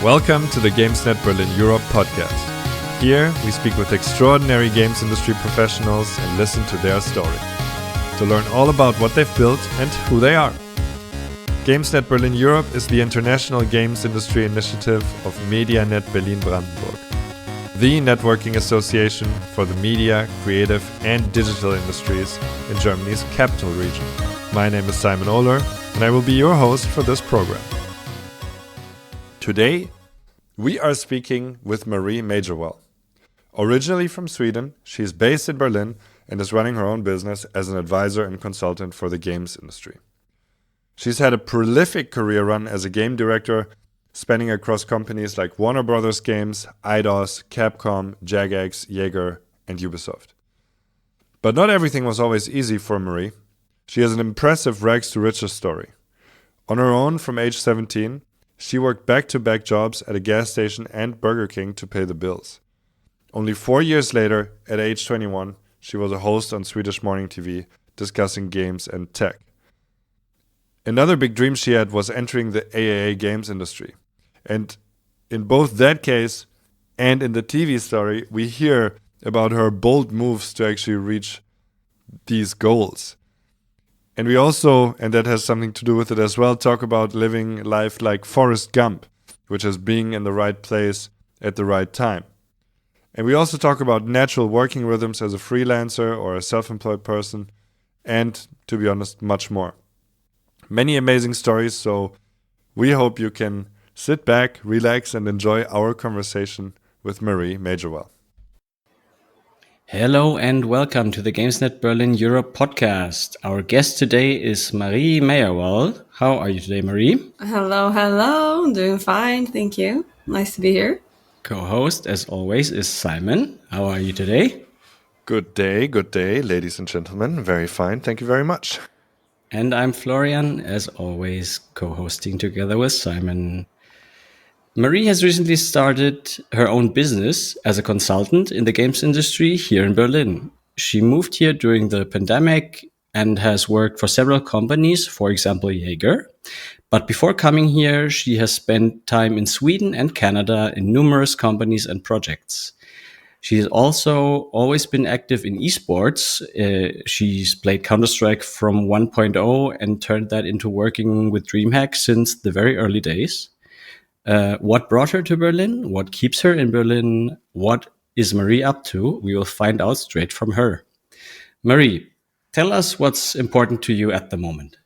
Welcome to the GamesNet Berlin Europe podcast. Here, we speak with extraordinary games industry professionals and listen to their story, to learn all about what they've built and who they are. GamesNet Berlin Europe is the international games industry initiative of MediaNet Berlin-Brandenburg, the networking association for the media, creative and digital industries in Germany's capital region. My name is Simon Ohler, and I will be your host for this program. Today, we are speaking with Marie Mejerwall. Originally from Sweden, she is based in Berlin and is running her own business as an advisor and consultant for the games industry. She's had a prolific career run as a game director, spanning across companies like Warner Brothers Games, Eidos, Capcom, Jagex, Jaeger, and Ubisoft. But not everything was always easy for Marie. She has an impressive rags to riches story. On her own from age 17, she worked back-to-back jobs at a gas station and Burger King to pay the bills. Only 4 years later, at age 21, she was a host on Swedish morning TV discussing games and tech. Another big dream she had was entering the AAA games industry. And in both that case and in the TV story, we hear about her bold moves to actually reach these goals. And we also, and that has something to do with it as well, talk about living life like Forrest Gump, which is being in the right place at the right time. And we also talk about natural working rhythms as a freelancer or a self-employed person, and, to be honest, much more. Many amazing stories, so we hope you can sit back, relax, and enjoy our conversation with Marie Mejerwall. Hello and welcome to the GamesNet Berlin Europe podcast. Our guest today is Marie Mejerwall. How are you today, Marie? Hello. Doing fine, thank you. Nice to be here. Co-host, as always, is Simon. How are you today? Good day, ladies and gentlemen. Very fine, thank you very much. And I'm Florian, as always, co-hosting together with Simon. Marie has recently started her own business as a consultant in the games industry here in Berlin. She moved here during the pandemic and has worked for several companies, for example, Jaeger. But before coming here, she has spent time in Sweden and Canada in numerous companies and projects. She has also always been active in esports. She's played Counter-Strike from 1.0 and turned that into working with DreamHack since the very early days. What brought her to Berlin? What keeps her in Berlin? What is Marie up to? We will find out straight from her. Marie, tell us what's important to you at the moment.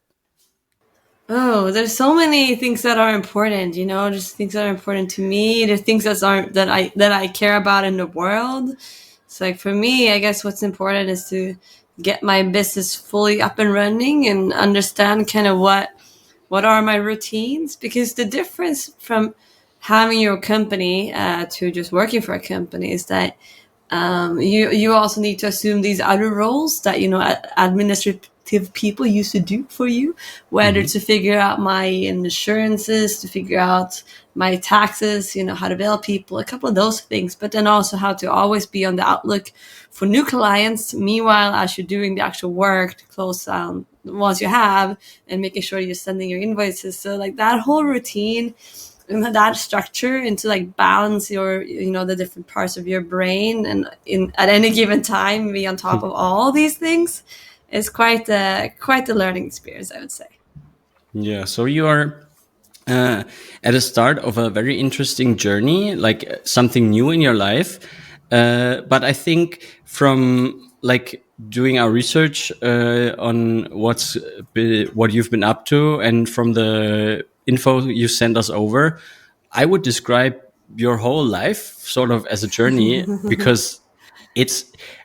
Oh, there's so many things that are important, just things that are important to me. There's things that I care about in the world. So like for me, I guess what's important is to get my business fully up and running and understand kind of what are my routines, because the difference from having your company to just working for a company is that you also need to assume these other roles that administrative people used to do for you, whether to figure out my insurances, to figure out my taxes, how to bill people, a couple of those things, but then also how to always be on the outlook for new clients, meanwhile as you're doing the actual work to close down the ones you have and making sure you're sending your invoices. So like that whole routine and that structure, and to like balance your the different parts of your brain and at any given time be on top of all these things is quite a learning experience, I would say. Yeah, so you are at the start of a very interesting journey, like something new in your life. But I think from like doing our research on what you've been up to, and from the info you sent us over, I would describe your whole life sort of as a journey because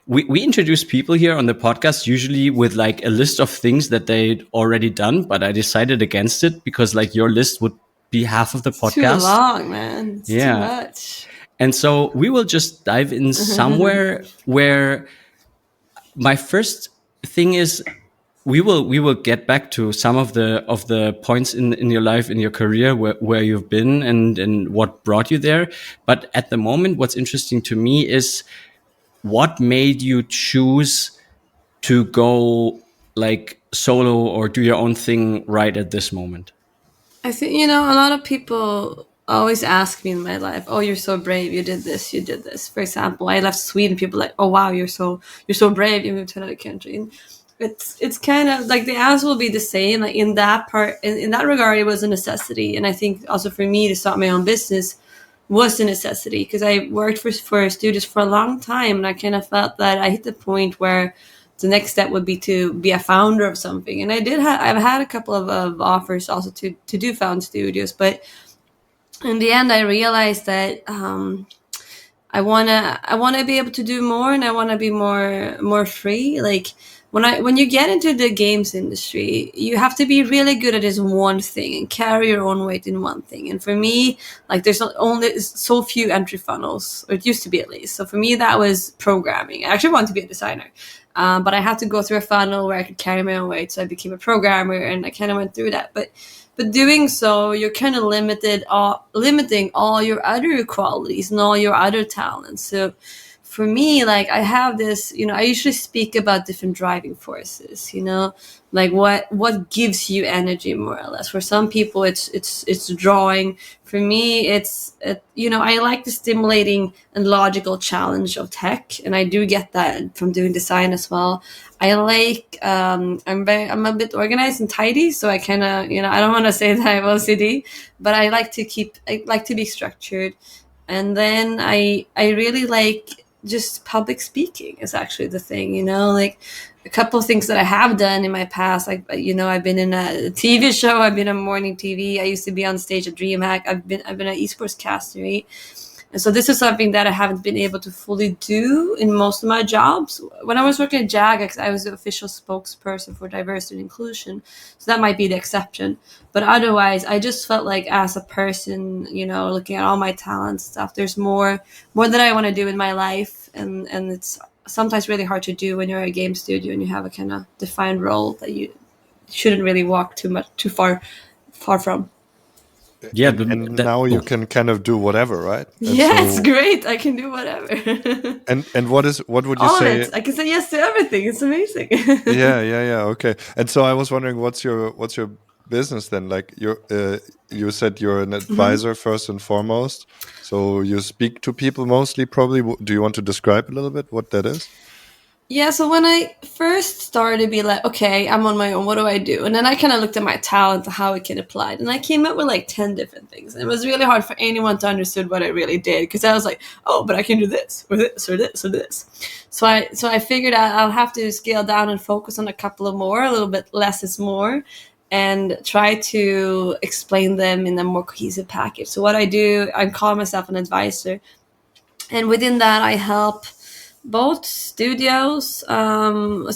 we introduce people here on the podcast usually with like a list of things that they'd already done, but I decided against it because like your list would be half of the podcast. Too long, man. It's too much. And so we will just dive in somewhere where my first thing is we will get back to some of the points in your life, in your career where you've been and what brought you there. But at the moment, what's interesting to me is what made you choose to go like solo or do your own thing right at this moment? I think, a lot of people always ask me in my life, "Oh, you're so brave. You did this. You did this." For example, I left Sweden. People are like, "Oh, wow, you're so brave. You moved to another country." And it's kind of like the answer will be the same. Like in that part, in that regard, it was a necessity, and I think also for me to start my own business was a necessity because I worked for studios for a long time, and I kind of felt that I hit the point where the next step would be to be a founder of something. And I've had a couple of offers also to do found studios, but in the end, I realized that I wanna be able to do more, and I wanna be more free. Like when you get into the games industry, you have to be really good at this one thing and carry your own weight in one thing. And for me, like there's not only so few entry funnels, or it used to be at least. So for me, that was programming. I actually wanted to be a designer. But I had to go through a funnel where I could carry my own weight, so I became a programmer, and I kind of went through that. But doing so, you're kind of limiting all your other qualities and all your other talents. So for me, like I have this, I usually speak about different driving forces, like what gives you energy more or less. For some people, it's drawing. For me, I like the stimulating and logical challenge of tech, and I do get that from doing design as well. I like I'm a bit organized and tidy, so I kind of I don't want to say that I have OCD, but I like to be structured. And then I really like just public speaking is actually the thing, like a couple of things that I have done in my past. Like, I've been in a TV show, I've been on morning TV. I used to be on stage at DreamHack. I've been an esports caster, right? And so this is something that I haven't been able to fully do in most of my jobs. When I was working at Jagex, I was the official spokesperson for diversity and inclusion. So that might be the exception. But otherwise, I just felt like as a person, looking at all my talents stuff, there's more that I want to do in my life. And it's sometimes really hard to do when you're at a game studio and you have a kind of defined role that you shouldn't really walk too far from. Yeah, and now you can kind of do whatever, right? And yeah, it's great. I can do whatever. and what would you all say? of it. I can say yes to everything. It's amazing. yeah. Okay. And so I was wondering, what's your business then? Like you said you're an advisor first and foremost. So you speak to people mostly, probably. Do you want to describe a little bit what that is? Yeah, so when I first started to be like, okay, I'm on my own, what do I do? And then I kind of looked at my talent, how it can apply. And I came up with like 10 different things. And it was really hard for anyone to understand what I really did, because I was like, oh, but I can do this, or this, or this, or this. So I figured out I'll have to scale down and focus on a couple of more, a little bit less is more, and try to explain them in a more cohesive package. So what I do, I call myself an advisor. And within that, I help both studios and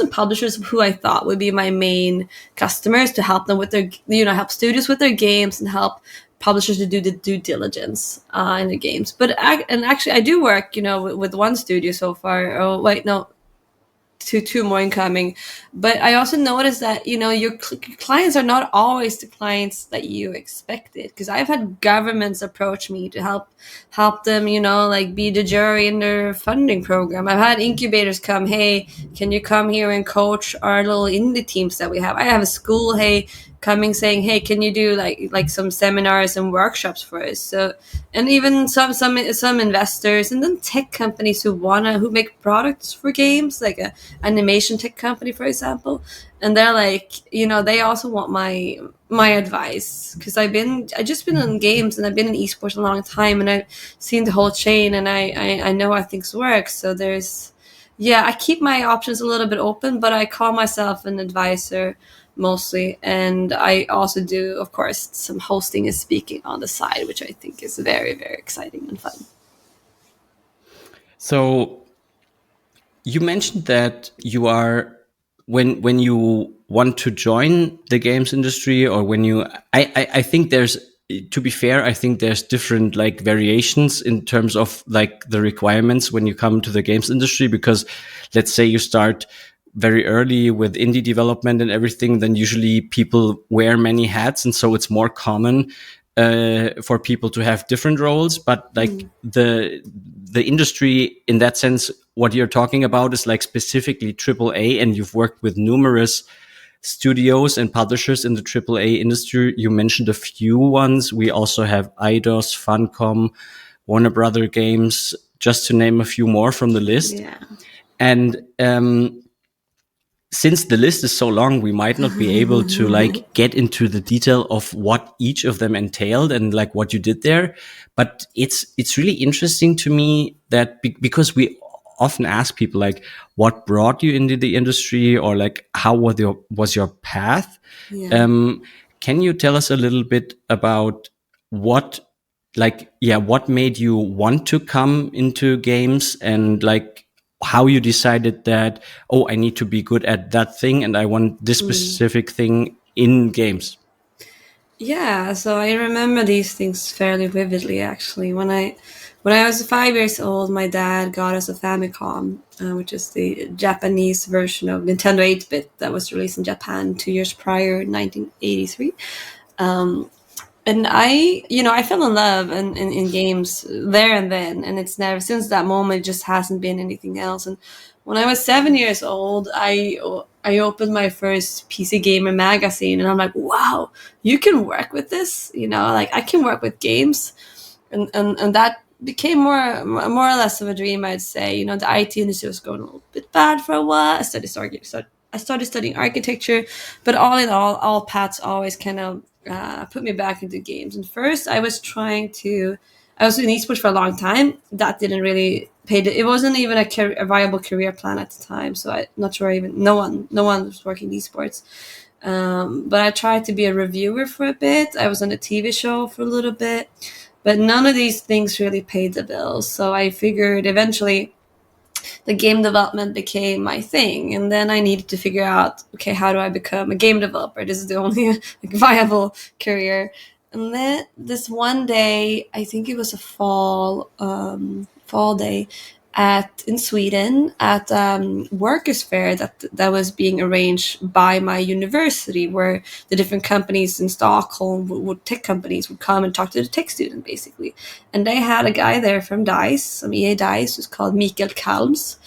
publishers who I thought would be my main customers, to help them with their, help studios with their games and help publishers to do the due diligence in the games. And actually, I do work, with one studio so far. Oh, wait, no. Two more incoming. But I also noticed that, your clients are not always the clients that you expected, because I've had governments approach me to help them, like be the jury in their funding program. I've had incubators come, hey, can you come here and coach our little indie teams that we have? I have a school, hey, coming saying, hey, can you do like some seminars and workshops for us? So, and even some investors, and then tech companies who make products for games, like a animation tech company, for example. And they're like, they also want my advice, because I just been in games and I've been in esports a long time, and I've seen the whole chain, and I know how things work. So I keep my options a little bit open, but I call myself an advisor mostly. And I also do, of course, some hosting and speaking on the side, which I think is very, very exciting and fun. So you mentioned that you are, when you want to join the games industry, or when I think there's, to be fair, I think there's different like variations in terms of like the requirements when you come to the games industry, because let's say you start very early with indie development and everything, then usually people wear many hats. And so it's more common for people to have different roles. But like the industry in that sense, what you're talking about is like specifically AAA, and you've worked with numerous studios and publishers in the AAA industry. You mentioned a few ones. We also have Eidos, Funcom, Warner Brother Games, just to name a few more from the list. Yeah. And since the list is so long, we might not be able to like get into the detail of what each of them entailed and like what you did there. But it's really interesting to me that because we often ask people like, what brought you into the industry, or like how was your path? Yeah. Can you tell us a little bit about what made you want to come into games, and like how you decided that, oh, I need to be good at that thing and I want this specific thing in games? Yeah, so I remember these things fairly vividly. Actually, when I was 5 years old, my dad got us a Famicom, which is the Japanese version of Nintendo 8-bit that was released in Japan 2 years prior, in 1983. And I fell in love in games there and then, and it's never, since that moment, it just hasn't been anything else. And when I was 7 years old, I opened my first PC Gamer magazine, and I'm like, wow, you can work with this, like I can work with games, and that became more or less of a dream, I'd say. The IT industry was going a little bit bad for a while. I started studying architecture, but all in all paths always kind of put me back into games. And first, I was in esports for a long time. That didn't really pay. It wasn't even a viable career plan at the time. So I'm not sure even no one was working esports. But I tried to be a reviewer for a bit. I was on a TV show for a little bit, but none of these things really paid the bills. So I figured eventually the game development became my thing. And then I needed to figure out, okay, how do I become a game developer? This is the only viable career. And then this one day, I think it was a fall day in Sweden at workers fair that was being arranged by my university, where the different companies in Stockholm tech companies would come and talk to the tech student, basically. And they had a guy there from DICE, some EA DICE, who's called Mikael Kalms.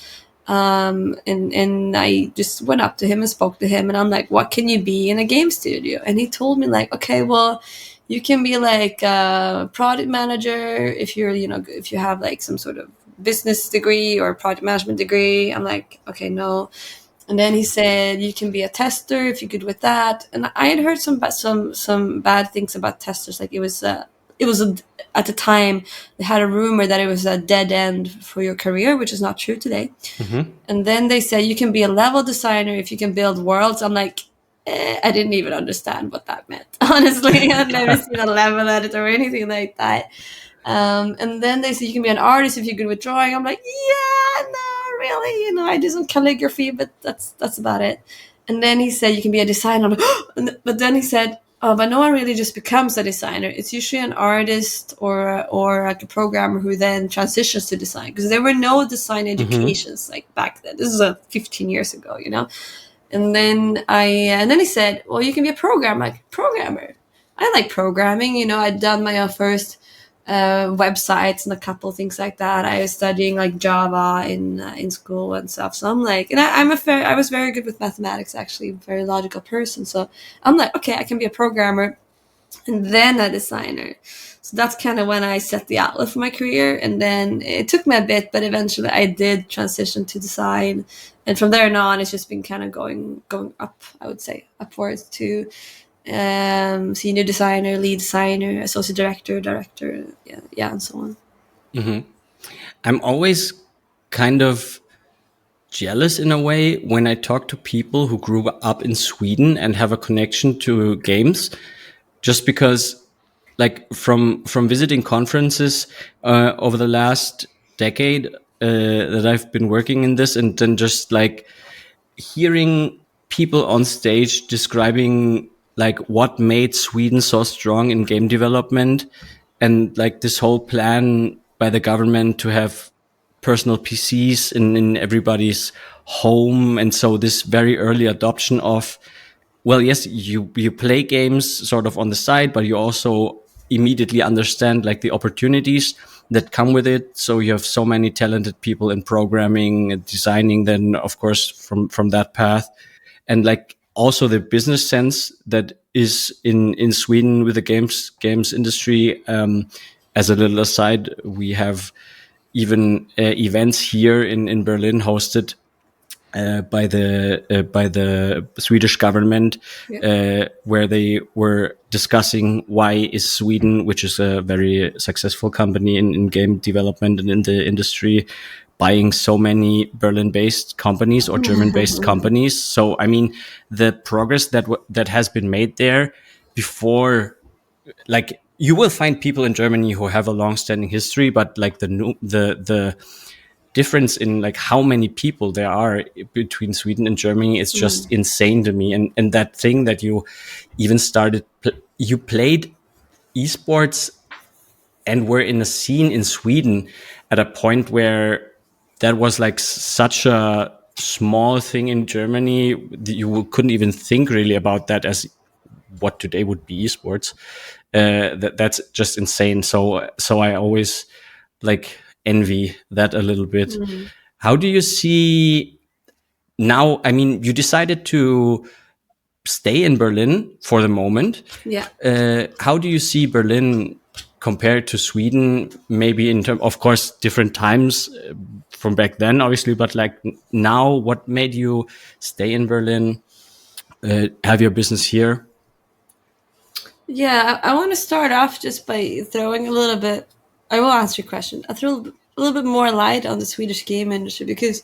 And I just went up to him and spoke to him, and I'm like, what can you be in a game studio? And he told me like, okay, well, you can be like a product manager if you have like some sort of business degree or project management degree. I'm like, okay, no. And then he said, you can be a tester if you're good with that. And I had heard some bad things about testers. Like it was at the time they had a rumor that it was a dead end for your career, which is not true today. Mm-hmm. And then they said you can be a level designer if you can build worlds. I'm like, I didn't even understand what that meant. Honestly, I'd never seen a level editor or anything like that. And then they say you can be an artist if you're good with drawing. I'm like, yeah, no, really, I do some calligraphy, but that's about it. And then he said you can be a designer. I'm like, but then he said, oh, but no one really just becomes a designer. It's usually an artist or like a programmer who then transitions to design, because there were no design educations like back then. This is 15 years ago, And then he said, well, you can be a programmer. Like, programmer? I like programming. I'd done my first websites and a couple things like that. I was studying like Java in school and stuff. So I'm like, and I was very good with mathematics, actually, very logical person. So I'm like, okay, I can be a programmer and then a designer. So that's kind of when I set the outlook for my career. And then it took me a bit, but eventually I did transition to design. And from there on, it's just been kind of going up, I would say, upwards to senior designer, lead designer, associate director, yeah, and so on. Mm-hmm. I'm always kind of jealous in a way when I talk to people who grew up in Sweden and have a connection to games, just because like from visiting conferences over the last decade that I've been working in this, and then just like hearing people on stage describing like what made Sweden so strong in game development, and like this whole plan by the government to have personal PCs in everybody's home. And so this very early adoption of, well, yes, you play games sort of on the side, but you also immediately understand like the opportunities that come with it. So you have so many talented people in programming and designing, then of course from that path. And like also the business sense that is in Sweden with the games industry. As a little aside, we have even events here in Berlin hosted by the Swedish government, where they were discussing why is Sweden, which is a very successful company in game development and in the industry, buying so many Berlin-based companies or German-based companies. So, I mean, the progress that has been made there before, like, you will find people in Germany who have a long-standing history, but like the difference in like how many people there are between Sweden and Germany is just insane to me. And that thing that you even started, you played esports and were in a scene in Sweden at a point where that was like such a small thing in Germany. You couldn't even think really about that as what today would be esports. That's just insane. So I always like envy that a little bit. How do you see now? I mean, you decided to stay in Berlin for the moment. Yeah. How do you see Berlin compared to Sweden? Maybe in terms, of course, different times from back then, obviously, but like now, what made you stay in Berlin? Have your business here? Yeah, I want to start off just by throwing a little bit. I will answer your question. I throw a little bit more light on the Swedish game industry because,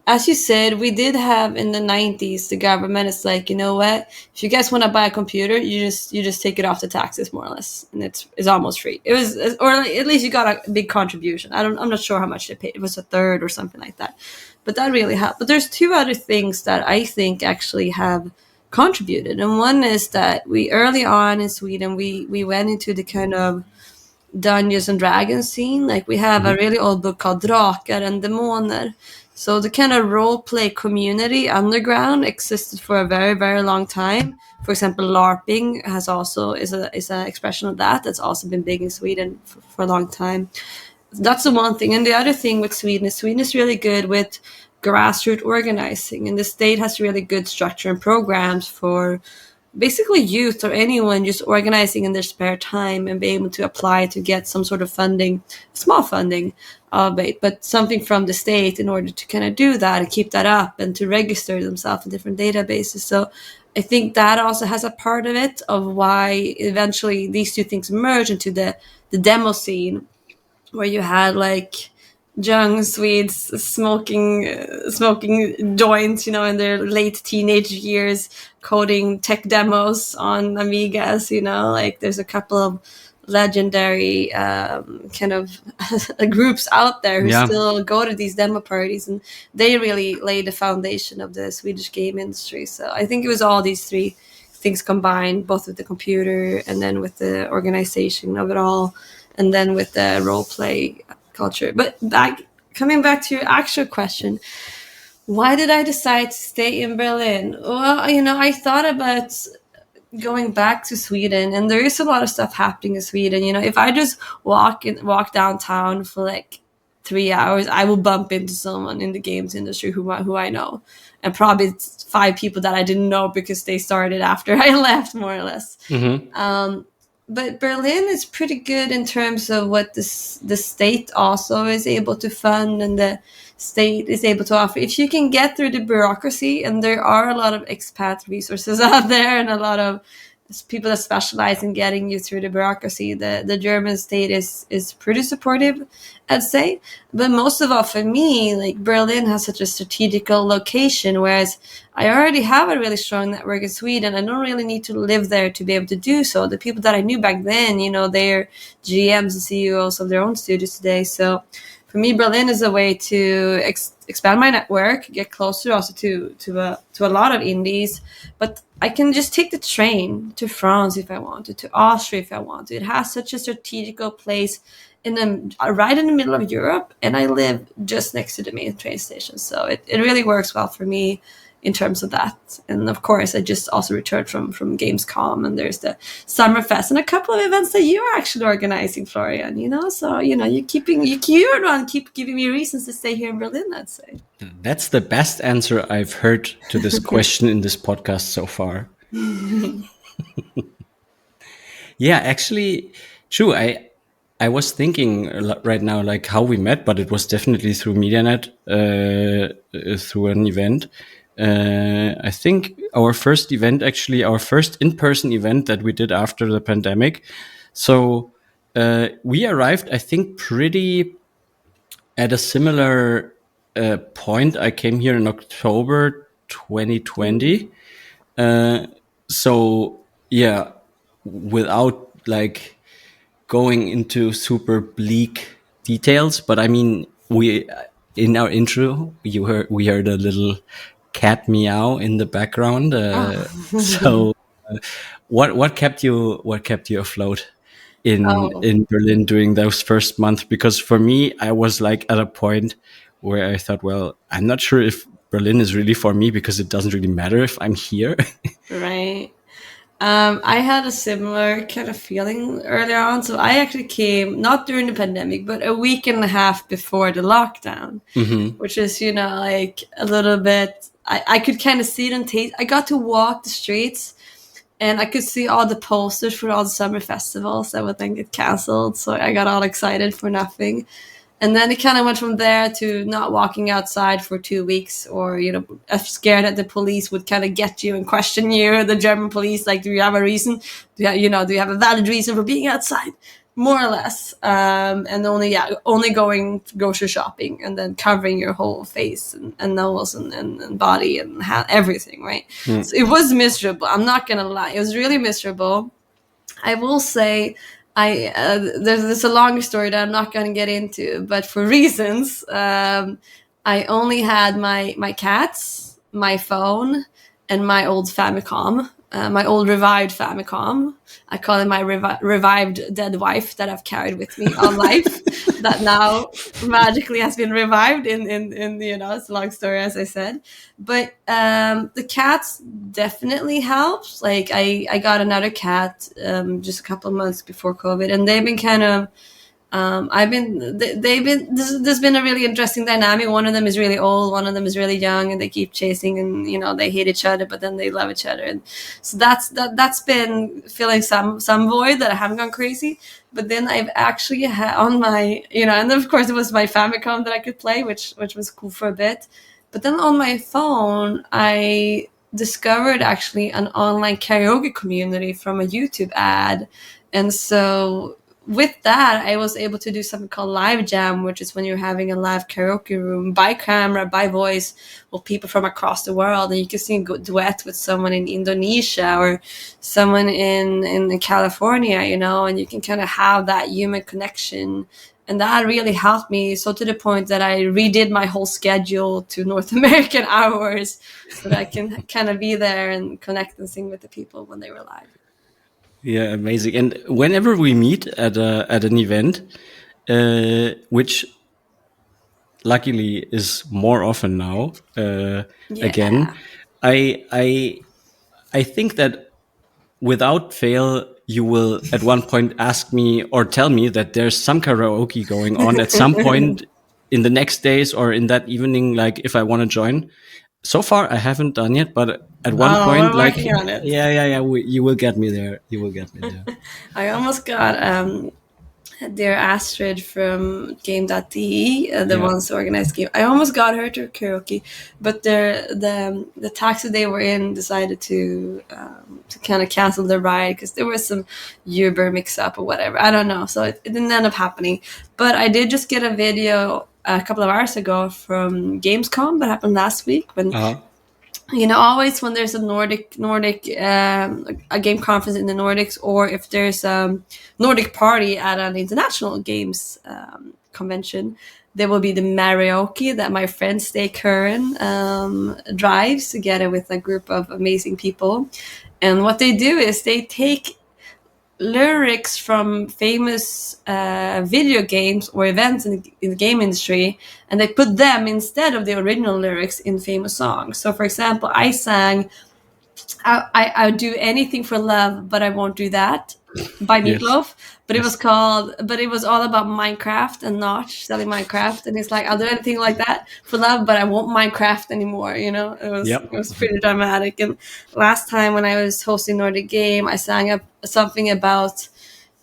as you said, we did have in the 90s the government is like, you know what? If you guys want to buy a computer, you just take it off the taxes more or less, and it's almost free. It was, or at least you got a big contribution. I'm not sure how much they paid. It was a third or something like that, but that really helped. But there's two other things that I think actually have contributed, and one is that we early on in Sweden we went into the kind of Dungeons and Dragons scene. Like we have a really old book called Drakar and Demoner. So the kind of role play community underground existed for a very, very long time. For example, LARPing has also is an expression of that. That's also been big in Sweden for a long time. That's the one thing. And the other thing with Sweden is really good with grassroots organizing, and the state has really good structure and programs for basically youth or anyone just organizing in their spare time and be able to apply to get some sort of funding, small funding, but something from the state in order to kind of do that and keep that up and to register themselves in different databases. So I think that also has a part of it of why eventually these two things merge into the demo scene, where you had like young Swedes smoking joints, in their late teenage years, coding tech demos on Amigas. Like there's a couple of legendary kind of groups out there who still go to these demo parties, and they really laid the foundation of the Swedish game industry. So I think it was all these three things combined, both with the computer and then with the organization of it all, and then with the role play culture. But coming back to your actual question, why did I decide to stay in Berlin? Well, I thought about going back to Sweden, and there is a lot of stuff happening in Sweden. If I just walk downtown for like 3 hours, I will bump into someone in the games industry who I know, and probably it's 5 people that I didn't know because they started after I left, more or less. But Berlin is pretty good in terms of what the state also is able to fund, and the state is able to offer. If you can get through the bureaucracy, and there are a lot of expat resources out there and a lot of people that specialize in getting you through the bureaucracy, the German state is pretty supportive, I'd say. But most of all, for me, like Berlin has such a strategical location, whereas I already have a really strong network in Sweden. I don't really need to live there to be able to do so. The people that I knew back then, they're GMs and CEOs of their own studios today. So for me, Berlin is a way to expand my network, get closer also to a lot of indies. But I can just take the train to France if I want to Austria if I want to. It has such a strategical place right in the middle of Europe, and I live just next to the main train station. So it really works well for me. in terms of that. And of course, I just also returned from Gamescom, and there's the Summerfest and a couple of events that you are actually organizing, Florian. So you're the one keep giving me reasons to stay here in Berlin, I'd say. That's the best answer I've heard to this question in this podcast so far. Yeah, actually, true. I was thinking right now, like how we met, but it was definitely through MediaNet, through an event. I think our first in-person event that we did after the pandemic. So we arrived, I think, pretty at a similar point. I came here in October 2020. So yeah, without like going into super bleak details, but I mean, we in our intro we heard a little cat meow in the background. So, what kept you afloat in Berlin during those first months? Because for me, I was like at a point where I thought, well, I'm not sure if Berlin is really for me because it doesn't really matter if I'm here. Right. I had a similar kind of feeling earlier on. So I actually came not during the pandemic, but a week and a half before the lockdown, which is, like a little bit, I could kind of see it and taste. I got to walk the streets and I could see all the posters for all the summer festivals that would then get canceled. So I got all excited for nothing. And then it kind of went from there to not walking outside for 2 weeks, or, scared that the police would kind of get you and question you. The German police, like, do you have a reason? Do you have a valid reason for being outside? More or less. And only going grocery shopping and then covering your whole face and nose and body and everything, right? So it was miserable. I'm not going to lie. It was really miserable. I will say, there's a long story that I'm not going to get into, but for reasons, I only had my cats, my phone, and my old Famicom, my old revived Famicom. I call it my revived dead wife that I've carried with me all life, that now magically has been revived in it's a long story, as I said. But the cats definitely helps. Like I got another cat just a couple of months before COVID, and they've been kind of there's been a really interesting dynamic. One of them is really old, one of them is really young, and they keep chasing, and they hate each other, but then they love each other. And so that's been filling some void that I haven't gone crazy. But then I've actually had on my, and of course it was my Famicom that I could play, which was cool for a bit. But then on my phone, I discovered actually an online karaoke community from a YouTube ad. And so with that, I was able to do something called live jam, which is when you're having a live karaoke room by camera, by voice, with people from across the world. And you can sing a duet with someone in Indonesia or someone in California, and you can kind of have that human connection. And that really helped me, so to the point that I redid my whole schedule to North American hours so that I can kind of be there and connect and sing with the people when they were live. Yeah, amazing. And whenever we meet at an event, which luckily is more often now, again, I think that without fail, you will at one point ask me or tell me that there's some karaoke going on at some point in the next days or in that evening, like if I want to join. So far, I haven't done yet, but at one point, like, on it. You will get me there. I almost got dear Astrid from Game.de, ones who organized game. I almost got her to karaoke, but the taxi they were in decided to kind of cancel the ride because there was some Uber mix-up or whatever. I don't know, so it didn't end up happening. But I did just get a video a couple of hours ago from Gamescom that happened last week when always when there's a Nordic a game conference in the Nordics, or if there's a Nordic party at an international games convention, there will be the karaoke that my friend Stay Curran drives together with a group of amazing people. And what they do is they take lyrics from famous video games or events in the game industry, and they put them instead of the original lyrics in famous songs. So, for example, I sang I would do anything for love, but I won't do that by Yes. Meatloaf. But Yes. it was all about Minecraft and Notch selling Minecraft. And it's like, I'll do anything like that for love, but I won't Minecraft anymore. It Yep. was pretty dramatic. And last time when I was hosting Nordic Game, I sang up something about,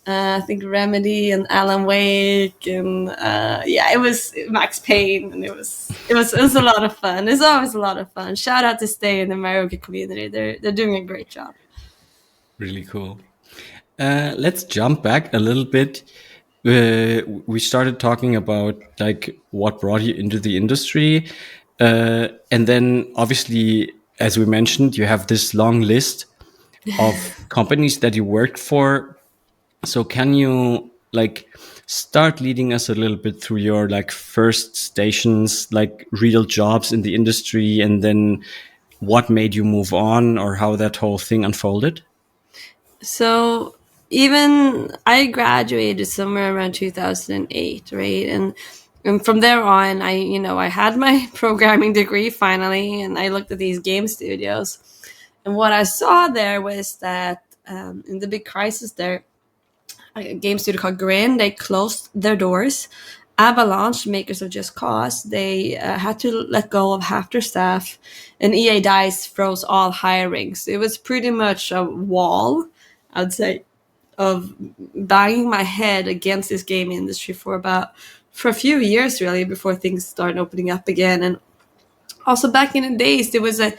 I think Remedy and Alan Wake, and it was Max Payne, and it was a lot of fun. It's always a lot of fun. Shout out to Stay in the karaoke community. They're doing a great job. Really cool. Let's jump back a little bit. We started talking about like what brought you into the industry, and then obviously, as we mentioned, you have this long list of companies that you worked for. So can you like start leading us a little bit through your like first stations, like real jobs in the industry, and then what made you move on, or how that whole thing unfolded? So even I graduated somewhere around 2008, right? And from there on, I had my programming degree finally, and I looked at these game studios. And what I saw there was that in the big crisis there, a game studio called Grin, they closed their doors. Avalanche, makers of Just Cause, they had to let go of half their staff, and EA Dice froze all hiring. So it was pretty much a wall, I'd say, of banging my head against this game industry for a few years really before things started opening up again. And also back in the days, there was a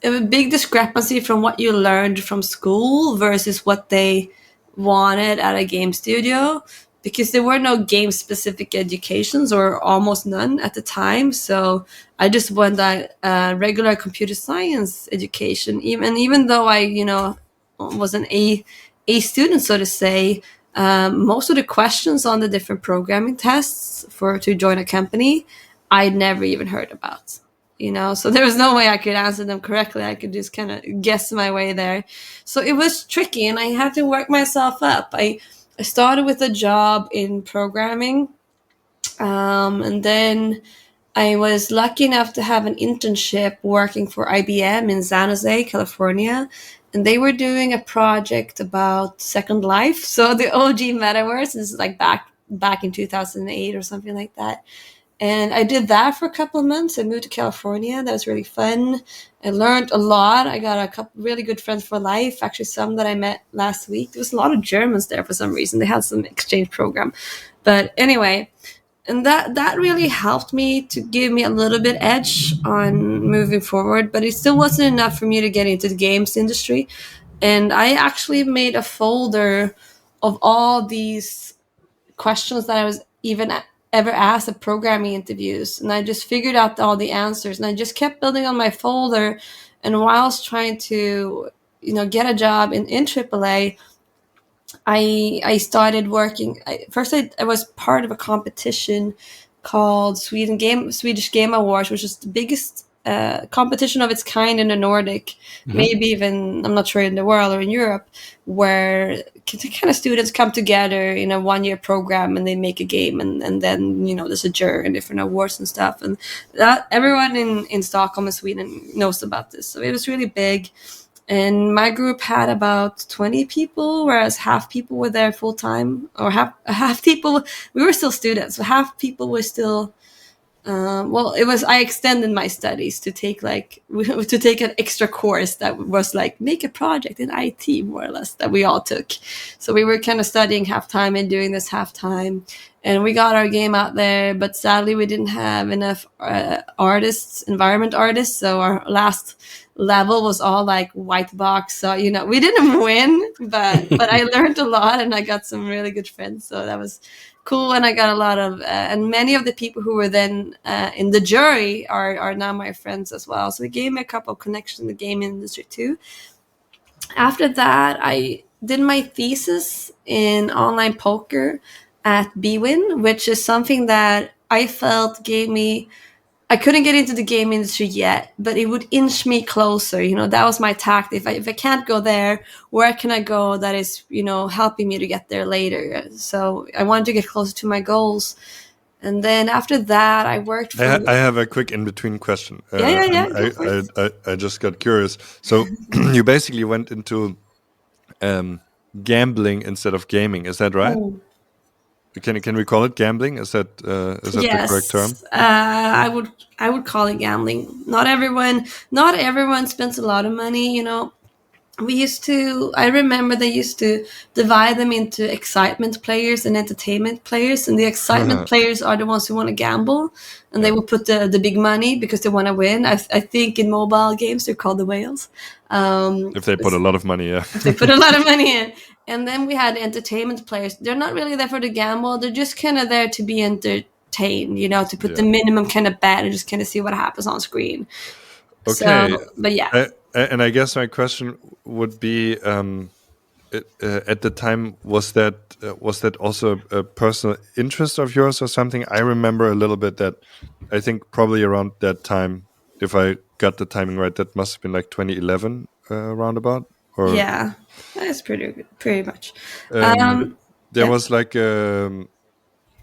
big discrepancy from what you learned from school versus what they wanted at a game studio, because there were no game specific educations or almost none at the time. So I just went that regular computer science education, even though I was an A student, so to say. Most of the questions on the different programming tests to join a company I'd never even heard about. So there was no way I could answer them correctly. I could just kind of guess my way there. So it was tricky, and I had to work myself up. I started with a job in programming, and then I was lucky enough to have an internship working for IBM in San Jose, California. And they were doing a project about Second Life. So the OG metaverse is like back in 2008 or something like that. And I did that for a couple of months. I moved to California. That was really fun. I learned a lot. I got a couple really good friends for life. Actually, some that I met last week. There was a lot of Germans there for some reason. They had some exchange program. But anyway, and that really helped me to give me a little bit edge on moving forward. But it still wasn't enough for me to get into the games industry. And I actually made a folder of all these questions that I was even ever asked at programming interviews, and I just figured out all the answers, and I just kept building on my folder. And whilst trying to get a job in AAA, I started working. First I was part of a competition called Swedish Game Awards, which is the biggest competition of its kind in the Nordic, maybe even, I'm not sure, in the world or in Europe, where kind of students come together in a 1-year program and they make a game, and then there's a jury and different awards and stuff, and that everyone in Stockholm and Sweden knows about this. So it was really big. And my group had about 20 people, whereas half people were there full time, or half people, we were still students, so half people were still, I extended my studies to take an extra course that was like make a project in IT, more or less, that we all took. So we were kind of studying half time and doing this half time, and we got our game out there. But sadly, we didn't have enough environment artists. So our last level was all like white box. So we didn't win, but I learned a lot, and I got some really good friends. So that was cool, and I got a lot of and many of the people who were then in the jury are now my friends as well. So it gave me a couple of connections in the game industry too. After that, I did my thesis in online poker at BWin, which is something that I felt gave me I couldn't get into the game industry yet, but it would inch me closer. That was my tactic. If I can't go there, where can I go that is, helping me to get there later? So I wanted to get closer to my goals. And then after that, I worked for... I have a quick in-between question. Yeah. Go for it. I just got curious. So you basically went into gambling instead of gaming. Is that right? Oh. Can we call it gambling? Is that the correct term? I would call it gambling. Not everyone spends a lot of money. I remember they used to divide them into excitement players and entertainment players, and the excitement players are the ones who want to gamble, and they will put the big money because they want to win. I think in mobile games they're called the whales. If they put a lot of money, yeah. If they put a lot of money in. And then we had entertainment players. They're not really there for the gamble. They're just kind of there to be entertained, to put the minimum kind of bet and just kind of see what happens on screen. Okay. So, but yeah. And I guess my question would be, at the time, was that also a personal interest of yours or something? I remember a little bit that I think probably around that time, if I got the timing right, that must have been like 2011 roundabout. Or yeah, that's pretty much. There was like a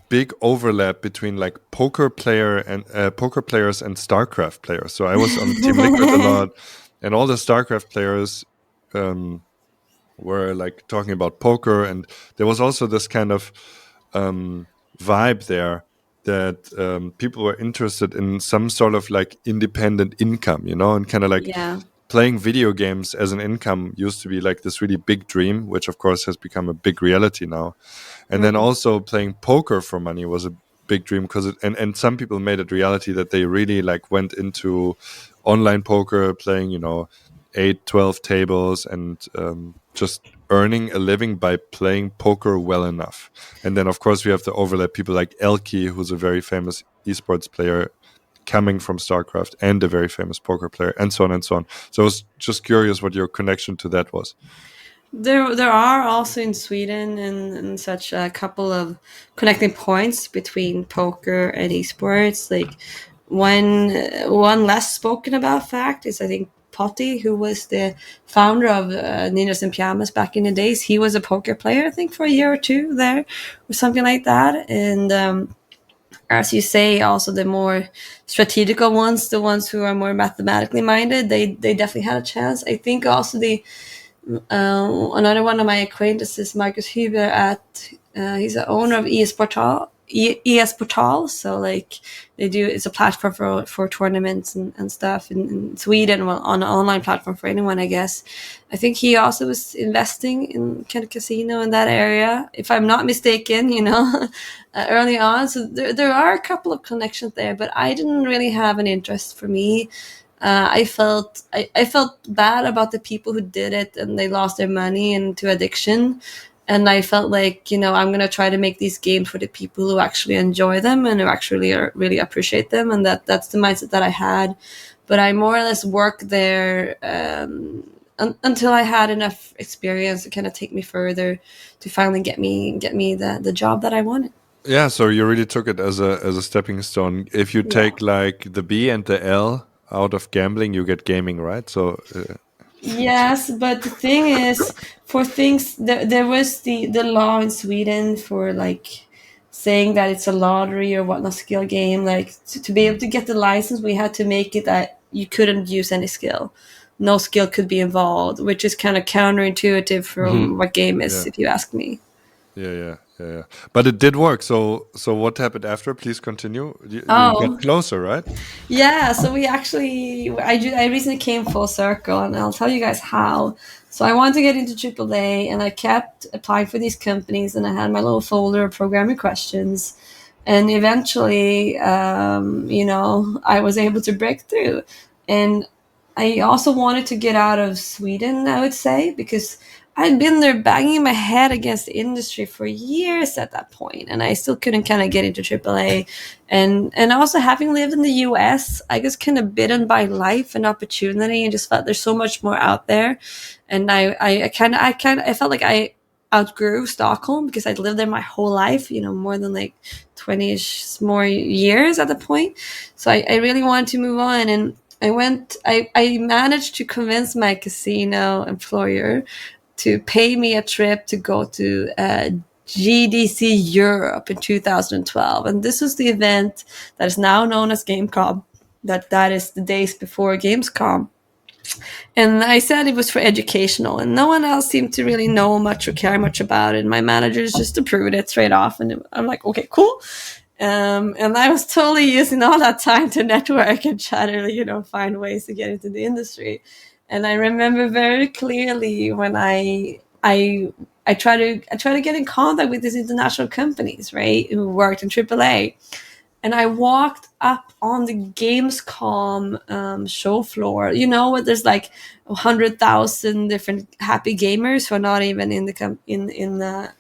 big overlap between like poker players and StarCraft players. So I was on Team Liquid a lot, and all the StarCraft players were like talking about poker, and there was also this kind of vibe there that people were interested in some sort of like independent income, and kind of like playing video games as an income used to be like this really big dream, which of course has become a big reality now. And then also playing poker for money was a big dream because and some people made it reality that they really like went into online poker, playing 8, 12 tables and just earning a living by playing poker well enough. And then of course we have the overlap, people like Elke, who's a very famous esports player coming from StarCraft, and a very famous poker player, and so on and so on. So I was just curious what your connection to that was. There are also in Sweden and such a couple of connecting points between poker and esports. Like one less spoken about fact is, I think, Potty, who was the founder of Ninjas in Pyjamas back in the days. He was a poker player, I think, for a year or two there, or something like that. And as you say, also the more strategical ones, the ones who are more mathematically minded, they definitely had a chance. I think also another one of my acquaintances, Marcus Huber, he's the owner of ES Portal. So like it's a platform for tournaments and stuff in Sweden, well, on an online platform for anyone, I guess. I think he also was investing in kind of casino in that area, if I'm not mistaken, early on. So there are a couple of connections there, but I didn't really have an interest for me. I felt bad about the people who did it and they lost their money into addiction. And I felt like, I'm going to try to make these games for the people who actually enjoy them and who actually really appreciate them. And that's the mindset that I had. But I more or less worked there until I had enough experience to kind of take me further to finally get me the job that I wanted. Yeah, so you really took it as a stepping stone. If you take like the B and the L out of gambling, you get gaming, right? So yes, but the thing is, for things there was the law in Sweden for like saying that it's a lottery or whatnot skill game. Like to be able to get the license, we had to make it that you couldn't use any skill. No skill could be involved, which is kind of counterintuitive from what game is, if you ask me. Yeah. But it did work. So what happened after? Please continue. You got closer, right? Yeah. So I recently came full circle, and I'll tell you guys how. So I wanted to get into AAA, and I kept applying for these companies, and I had my little folder of programming questions, and eventually, I was able to break through. And I also wanted to get out of Sweden, I would say, because I'd been there banging my head against the industry for years at that point, and I still couldn't kind of get into AAA. And also having lived in the US, I was kind of bitten by life and opportunity, and just felt there's so much more out there. And I felt like I outgrew Stockholm because I'd lived there my whole life, more than like 20-ish more years at the point. So I really wanted to move on, and I managed to convince my casino employer to pay me a trip to go to GDC Europe in 2012. And this was the event that is now known as Gamescom. That is the days before Gamescom. And I said it was for educational, and no one else seemed to really know much or care much about it. And my managers just approved it straight off. And I'm like, okay, cool. And I was totally using all that time to network and try to, find ways to get into the industry. And I remember very clearly when I try to get in contact with these international companies, right, who worked in AAA. And I walked up on the Gamescom show floor. What? There's like 100,000 different happy gamers who are not even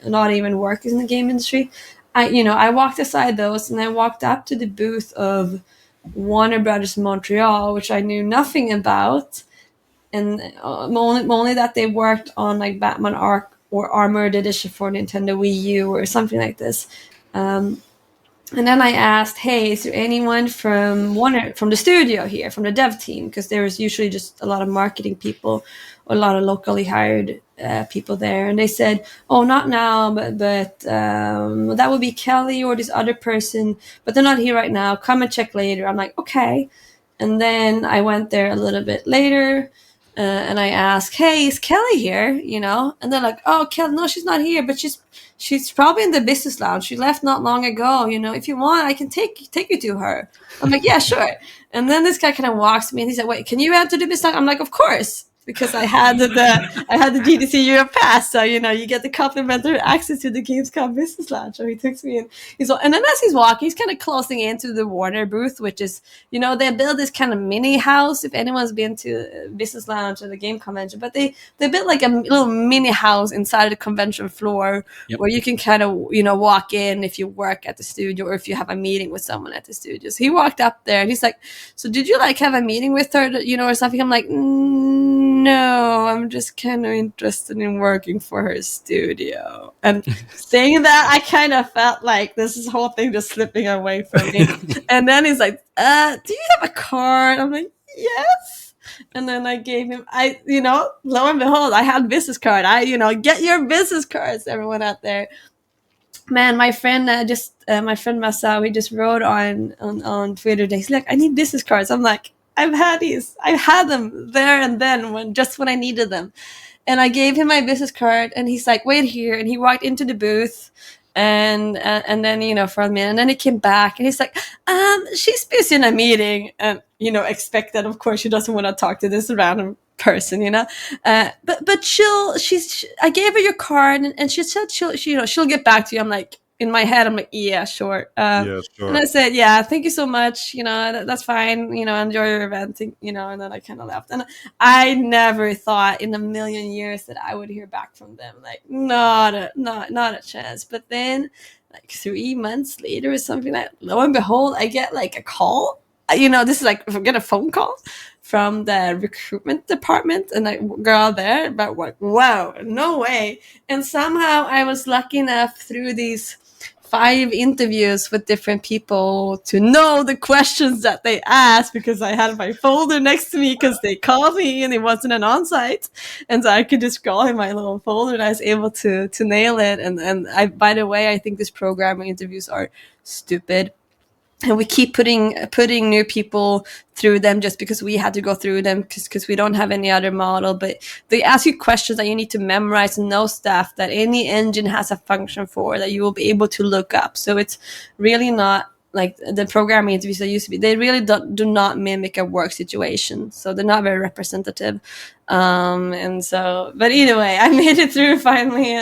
not even working in the game industry. I walked aside those, and I walked up to the booth of Warner Brothers Montreal, which I knew nothing about, and only that they worked on like Batman Ark or Armored Edition for Nintendo Wii U or something like this. And then I asked, hey, is there anyone from the studio here, from the dev team? Because there was usually just a lot of marketing people, or a lot of locally hired people there. And they said, oh, not now, but that would be Kelly or this other person, but they're not here right now. Come and check later. I'm like, okay. And then I went there a little bit later, and I asked, hey, is Kelly here? And they're like, oh, Kelly, no, she's not here, but she's probably in the business lounge. She left not long ago. If you want, I can take you to her. I'm like, yeah, sure. And then this guy kind of walks to me and he said, wait, can you enter the business lounge? I'm like, of course, because I had the GDC Europe pass. So, you get the complimentary access to the Gamescom business lounge. So he takes me in. And then as he's walking, he's kind of closing into the Warner booth, which is, they build this kind of mini house, if anyone's been to business lounge or the game convention, but they built like a little mini house inside the convention floor. Yep. Where you can kind of, walk in if you work at the studio or if you have a meeting with someone at the studio. So he walked up there and he's like, so did you like have a meeting with her, or something? I'm like, no, I'm just kind of interested in working for her studio. And saying that, I kind of felt like this whole thing just slipping away from me. And then he's like, do you have a card? I'm like, yes. And then I gave him, lo and behold, I had business card. Get your business cards, everyone out there. Man, my friend my friend Masuth, he just wrote on Twitter. He's like, I need business cards. I'm like, I've had these. I had them there and then when I needed them. And I gave him my business card and he's like, wait here. And he walked into the booth and then, for a minute, and then he came back and he's like, she's busy in a meeting. And, expect that, of course, she doesn't want to talk to this random person, but I gave her your card and she said she'll get back to you. I'm like, in my head, I'm like, yeah, sure. Yeah, sure. And I said, yeah, thank you so much. That's fine. Enjoy your event. And then I kind of left. And I never thought in a million years that I would hear back from them. Like, not a chance. But then, like 3 months later or something, like, lo and behold, I get like a call. This is like, I get a phone call from the recruitment department and a girl there, but like, wow, no way. And somehow I was lucky enough through these 5 interviews with different people to know the questions that they asked, because I had my folder next to me because they called me and it wasn't an on-site. And so I could just scroll in my little folder and I was able to nail it. And I, by the way, I think these programming interviews are stupid. And we keep putting new people through them just because we had to go through them because we don't have any other model. But they ask you questions that you need to memorize and know stuff that any engine has a function for that you will be able to look up. So it's really not like the programming interviews that used to be. They really do not mimic a work situation. So they're not very representative. And so, but anyway, I made it through finally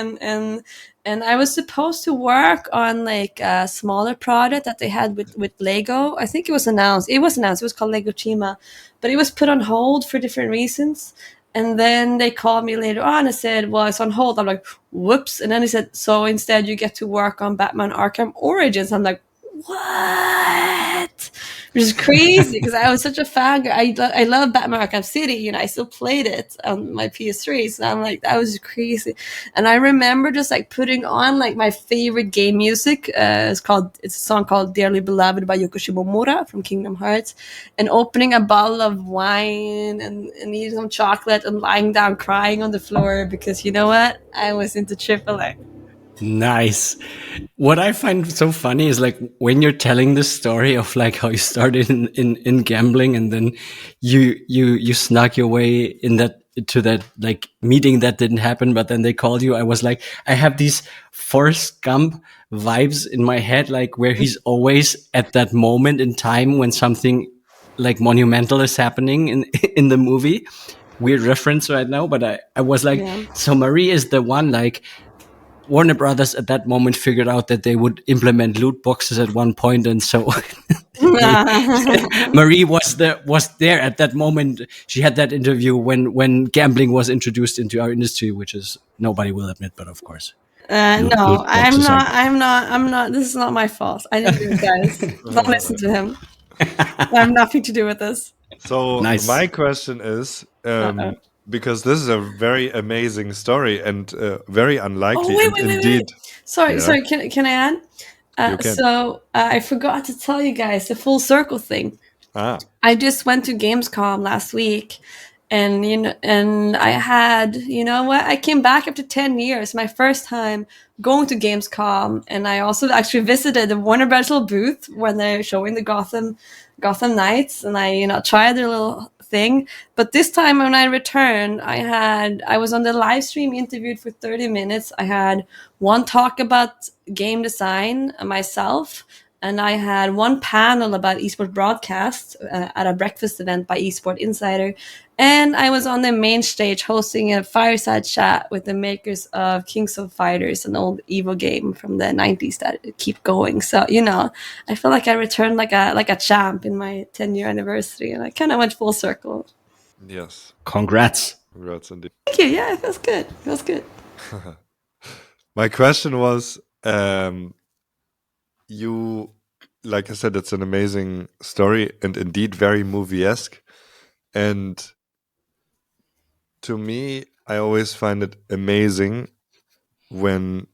and I was supposed to work on like a smaller product that they had with Lego. I think it was announced. It was called Lego Chima, but it was put on hold for different reasons. And then they called me later on and said, well, it's on hold. I'm like, whoops. And then they said, so instead you get to work on Batman Arkham Origins. I'm like, what? which is crazy because I was such a fan. I love Batman Arkham City. You know, I still played it on my PS3. So I'm like, that was crazy. And I remember just like putting on like my favorite game music. It's a song called "Dearly Beloved" by Yoko Shimomura from Kingdom Hearts, and opening a bottle of wine and eating some chocolate and lying down crying on the floor because you know what? I was into AAA. Nice. What I find so funny is like when you're telling the story of like how you started in gambling and then you snuck your way in that to that like meeting that didn't happen, but then they called you. I was like, I have these Forrest Gump vibes in my head, like where he's always at that moment in time when something like monumental is happening in in the movie. Weird reference right now, but I was like, Yeah. so Marie is the one like Warner Brothers at that moment figured out that they would implement loot boxes at one point, and so they, Marie was there at that moment. She had that interview when gambling was introduced into our industry, which is nobody will admit, but of course, No, loot boxes are good. I'm not. This is not my fault. I didn't do it, guys. Don't listen to him. I have nothing to do with this. So Nice. my question is, Uh-oh. because this is a very amazing story and very Oh unlikely, wait, and wait, wait, wait. indeed, Sorry, yeah, sorry. Can I add? you can. I forgot to tell you guys the full circle thing. Ah, I just went to Gamescom last week, and and I had, you know what? I came back after 10 years, my first time going to Gamescom, and I also actually visited the Warner Bros. Booth when they're showing the Gotham Knights, and I, tried their little thing. But this time when I returned, I was on the live stream interviewed for 30 minutes. I had one talk about game design myself, and I had one panel about esports broadcast at a breakfast event by Esport Insider. And I was on the main stage hosting a fireside chat with the makers of Kings of Fighters, an old Evo game from the 90s that keep going. So, I feel like I returned like a champ in my 10-year anniversary, and I kind of went full circle. yes, Congrats. congrats indeed. Thank you. Yeah, it feels good. It feels good. My question was, you, like I said, it's an amazing story and indeed very movie-esque. And to me, I always find it amazing when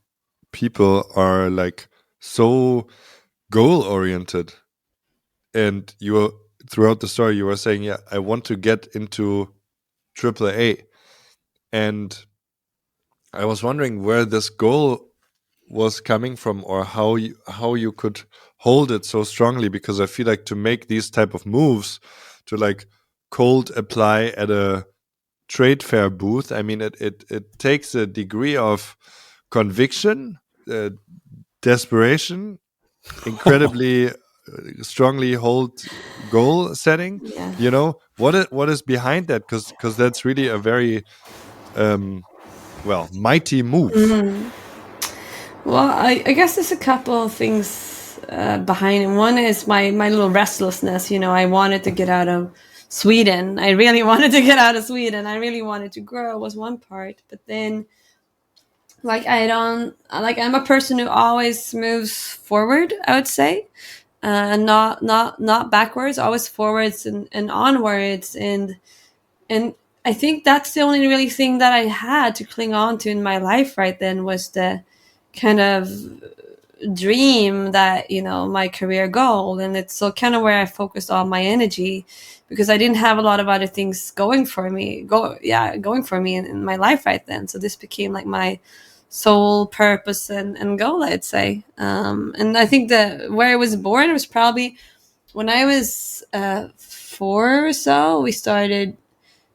people are like so goal-oriented. And throughout the story, you were saying, yeah, I want to get into AAA. And I was wondering where this goal was coming from, or how you could hold it so strongly, because I feel like to make these type of moves, to like cold apply at a trade fair booth, I mean, it takes a degree of conviction, desperation, incredibly strongly hold goal setting. Yeah. What is behind that, because that's really a very mighty move. Mm. Well, I guess there's a couple of things behind it. One is my little restlessness. I wanted to get out of Sweden. I really wanted to get out of Sweden. I really wanted to grow was one part. But then, like, I'm a person who always moves forward, I would say, and not backwards, always forwards and onwards. And I think that's the only really thing that I had to cling on to in my life right then was the kind of dream that my career goal, and it's so kind of where I focused all my energy because I didn't have a lot of other things going for me in my life right then. So this became like my sole purpose and goal, I'd say. And I think that where I was born was probably when I was 4 or so. We started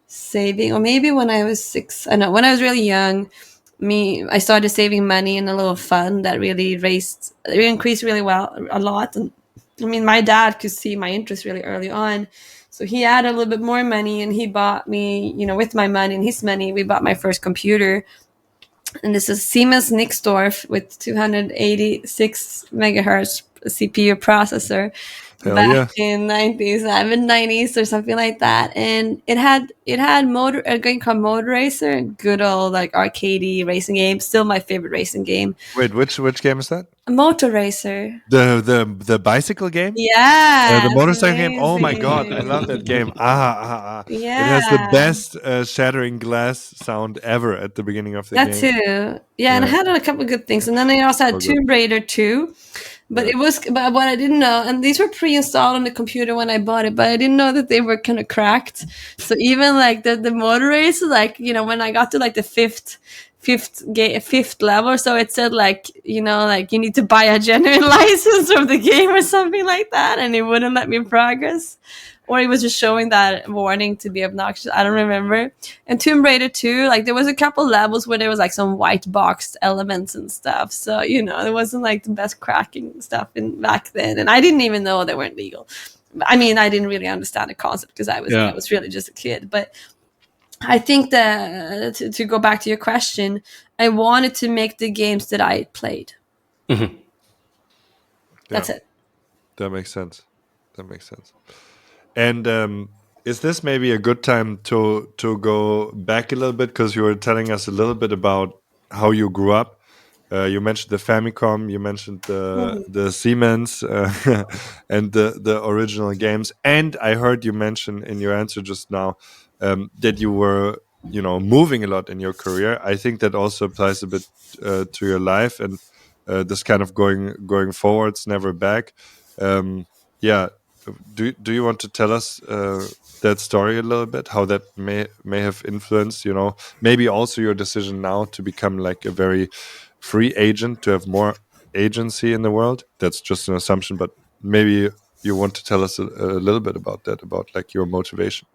saving, or maybe when I was 6. I know when I was really young, I started saving money in a little fund that really increased really well a lot. And I mean, my dad could see my interest really early on, so he had a little bit more money, and he bought me, with my money and his money, we bought my first computer. And this is Siemens Nixdorf with 286 megahertz CPU processor. Hell back yeah. in 90s, mid 90s or something like that. And it had motor a game called Motor Racer, good old like arcadey racing game. Still my favorite racing game. Wait, which game is that? Motor Racer. The bicycle game? The Yes, motorcycle game? Oh my god, I love that amazing. game. It has the Yeah. best shattering glass sound ever at the beginning of the That game. too. Yeah, and I Yeah, had a couple of good things. And then I also had so good. Tomb Raider 2. But Yeah. but what I didn't know, and these were pre-installed on the computer when I bought it, but I didn't know that they were kind of cracked. So even like the motor race, like, when I got to like the fifth level or so, it said like, like you need to buy a genuine license of the game or something like that, and it wouldn't let me progress. Or it was just showing that warning to be obnoxious. I don't remember. And Tomb Raider 2, like there was a couple levels where there was like some white boxed elements and stuff. So, it wasn't like the best cracking stuff back then. And I didn't even know they weren't legal. I mean, I didn't really understand the concept because I was really just a kid. But I think that to go back to your question, I wanted to make the games that I played. Mhm. That's Yeah, it. that makes sense. That makes sense. And is this maybe a good time to go back a little bit, because you were telling us a little bit about how you grew up? You mentioned the Famicom, you mentioned the Siemens, and the original games, and I heard you mention in your answer just now that you were moving a lot in your career. I think that also applies a bit to your life, and this kind of going forwards, never back. Yeah, do you want to tell us that story a little bit, how that may have influenced, maybe also your decision now to become like a very free agent, to have more agency in the world? That's just an assumption, but maybe you want to tell us a little bit about that, about like your motivation.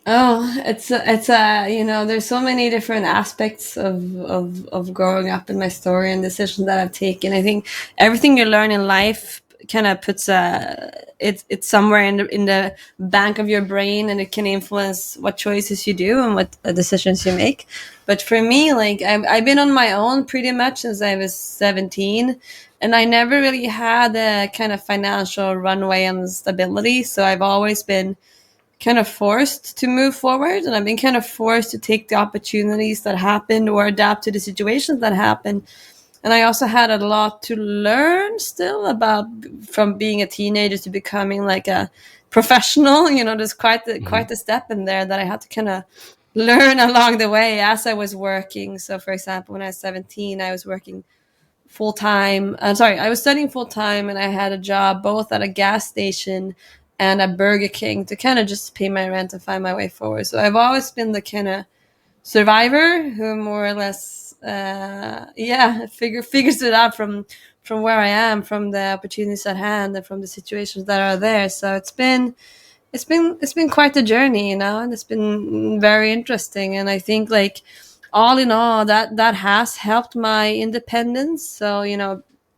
Oh, there's so many different aspects of growing up in my story and decisions that I've taken. I think everything you learn in life kind of puts it's somewhere in the bank of your brain, and it can influence what choices you do and what decisions you make. But for me, like I've been on my own pretty much since I was 17, and I never really had a kind of financial runway and stability. So I've always been kind of forced to move forward, and I've been kind of forced to take the opportunities that happened or adapt to the situations that happened. And I also had a lot to learn still about, from being a teenager to becoming like a professional. There's quite the step in there that I had to kind of learn along the way as I was working. So for example, when I was 17, I was working full time. Sorry, I was studying full time, and I had a job both at a gas station and a Burger King to kind of just pay my rent and find my way forward. So I've always been the kind of survivor who more or less, figures it out from where I am, from the opportunities at hand, and from the situations that are there. So it's been quite a journey, and it's been very interesting. And I think, like, all in all, that has helped my independence. So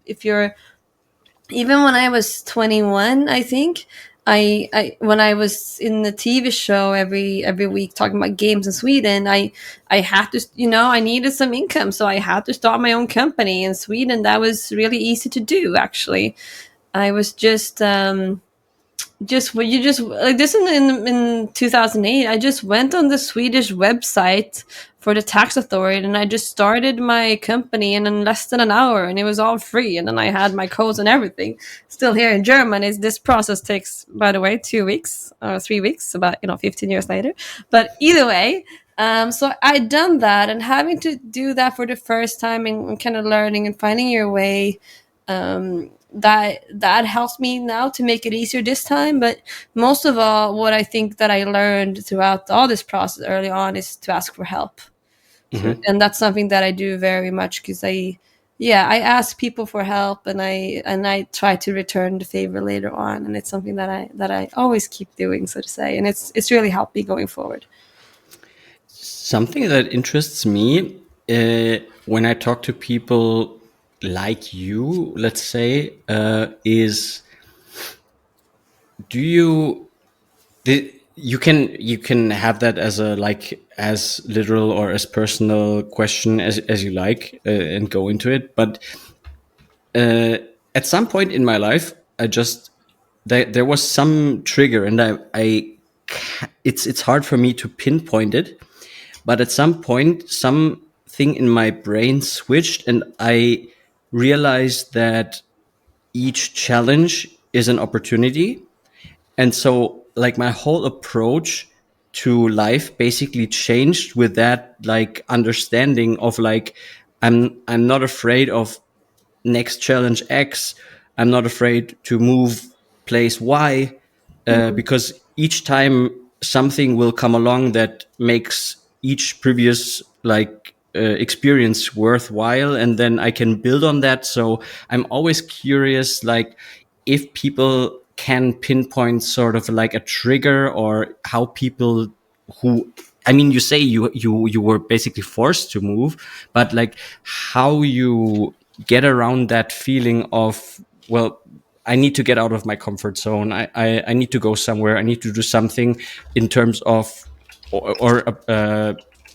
if you're even when I was 21, I think I when I was in the TV show every week talking about games in Sweden, I had to, I needed some income, so I had to start my own company in Sweden. That was really easy to do, actually. I was just you just like this in 2008. I just went on the Swedish website for the tax authority, and I just started my company in less than an hour, and it was all free. And then I had my codes and everything. Still here in Germany, this process takes, by the way, 2 weeks or 3 weeks, about 15 years later. But either way, so I'd done that, and having to do that for the first time, and kind of learning and finding your way, that helps me now to make it easier this time. But most of all, what I think that I learned throughout all this process early on is to ask for help. So, Mhm. and that's something that I do very much, because I ask people for help, and I try to return the favor later on, and it's something that I always keep doing, so to say, and it's really helped me going forward. Something that interests me when I talk to people like you, let's say, is do you you can have that as a like as literal or as personal question as you like, and go into it, but uh, at some point in my life I just there was some trigger, and it's hard for me to pinpoint it, but at some point something in my brain switched, and I realized that each challenge is an opportunity. And so like my whole approach to life basically changed with that like understanding of like I'm not afraid of next challenge X. I'm not afraid to move place Y, because each time something will come along that makes each previous like experience worthwhile, and then I can build on that. So I'm always curious, like if people can pinpoint sort of like a trigger, or how people who, I mean, you say you were basically forced to move, but like how you get around that feeling of, well, I need to get out of my comfort zone. I need to go somewhere. I need to do something in terms of, or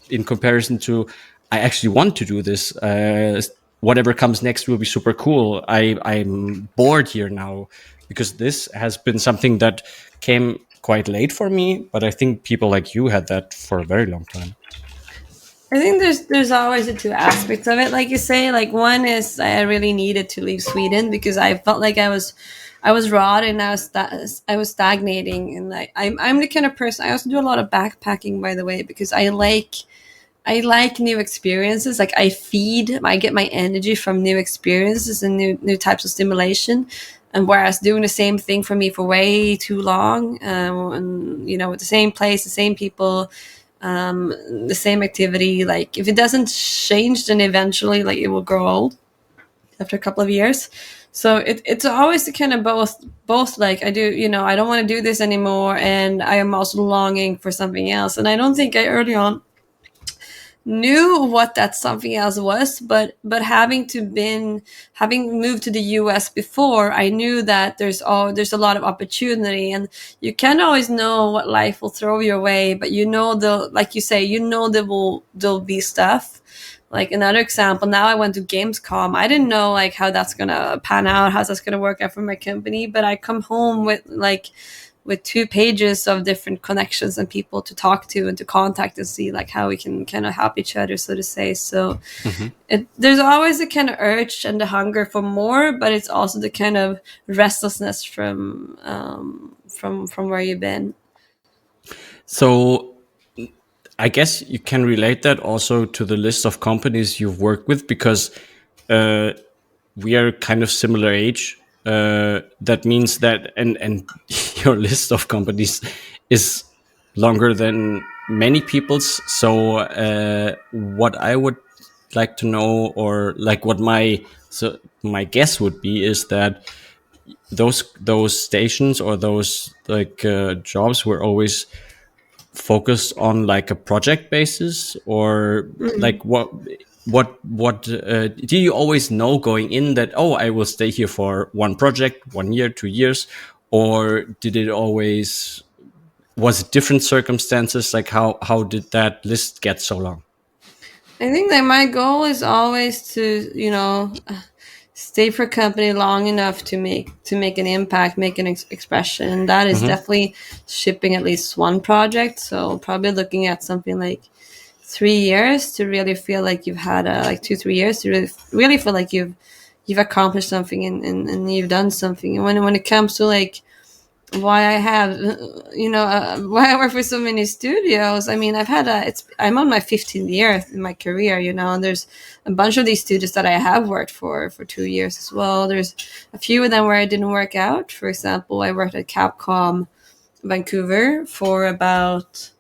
in comparison to, I actually want to do this. Whatever comes next will be super cool. I'm bored here now, because this has been something that came quite late for me, but I think people like you had that for a very long time. I think there's always the two aspects of it. Like you say, like one is I really needed to leave Sweden because I felt like I was rotting. I was stagnating, and I'm the kind of person. I also do a lot of backpacking, by the way, because I like new experiences. Like I get my energy from new experiences and new types of stimulation. And whereas doing the same thing for me for way too long, and with the same place, the same people, the same activity, like if it doesn't change, then eventually like it will grow old after a couple of years. So it's always the kind of both like I do, I don't want to do this anymore, and I am also longing for something else. And I don't think I early on knew what that something else was, but having moved to the US before, I knew that there's a lot of opportunity, and you can't always know what life will throw your way, but like you say, there'll be stuff. Like another example, now I went to Gamescom. I didn't know like how that's gonna pan out, how that's gonna work out for my company, but I come home with 2 pages of different connections and people to talk to and to contact and see like how we can kind of help each other, so to say. So there's always a kind of urge and the hunger for more, but it's also the kind of restlessness from where you've been. So I guess you can relate that also to the list of companies you've worked with, because we are kind of similar age. That means that, and your list of companies is longer than many people's. So what I would like to know, or like what my guess would be, is that those stations or those like jobs were always focused on like a project basis, or like what do you always know going in that, oh, I will stay here for one project, 1 year, 2 years, or did it always, was it different circumstances? Like how did that list get so long? I think that my goal is always to, stay for a company long enough to make an impact, make an expression. And that is definitely shipping at least one project. So probably looking at something like 3 years to really feel like you've had like 2-3 years to really feel like you've accomplished something, and you've done something. And when it comes to like why I have, why I work for so many studios. I mean, I'm on my 15th year in my career, and there's a bunch of these studios that I have worked for 2 years as well. There's a few of them where I didn't work out. For example, I worked at Capcom Vancouver for about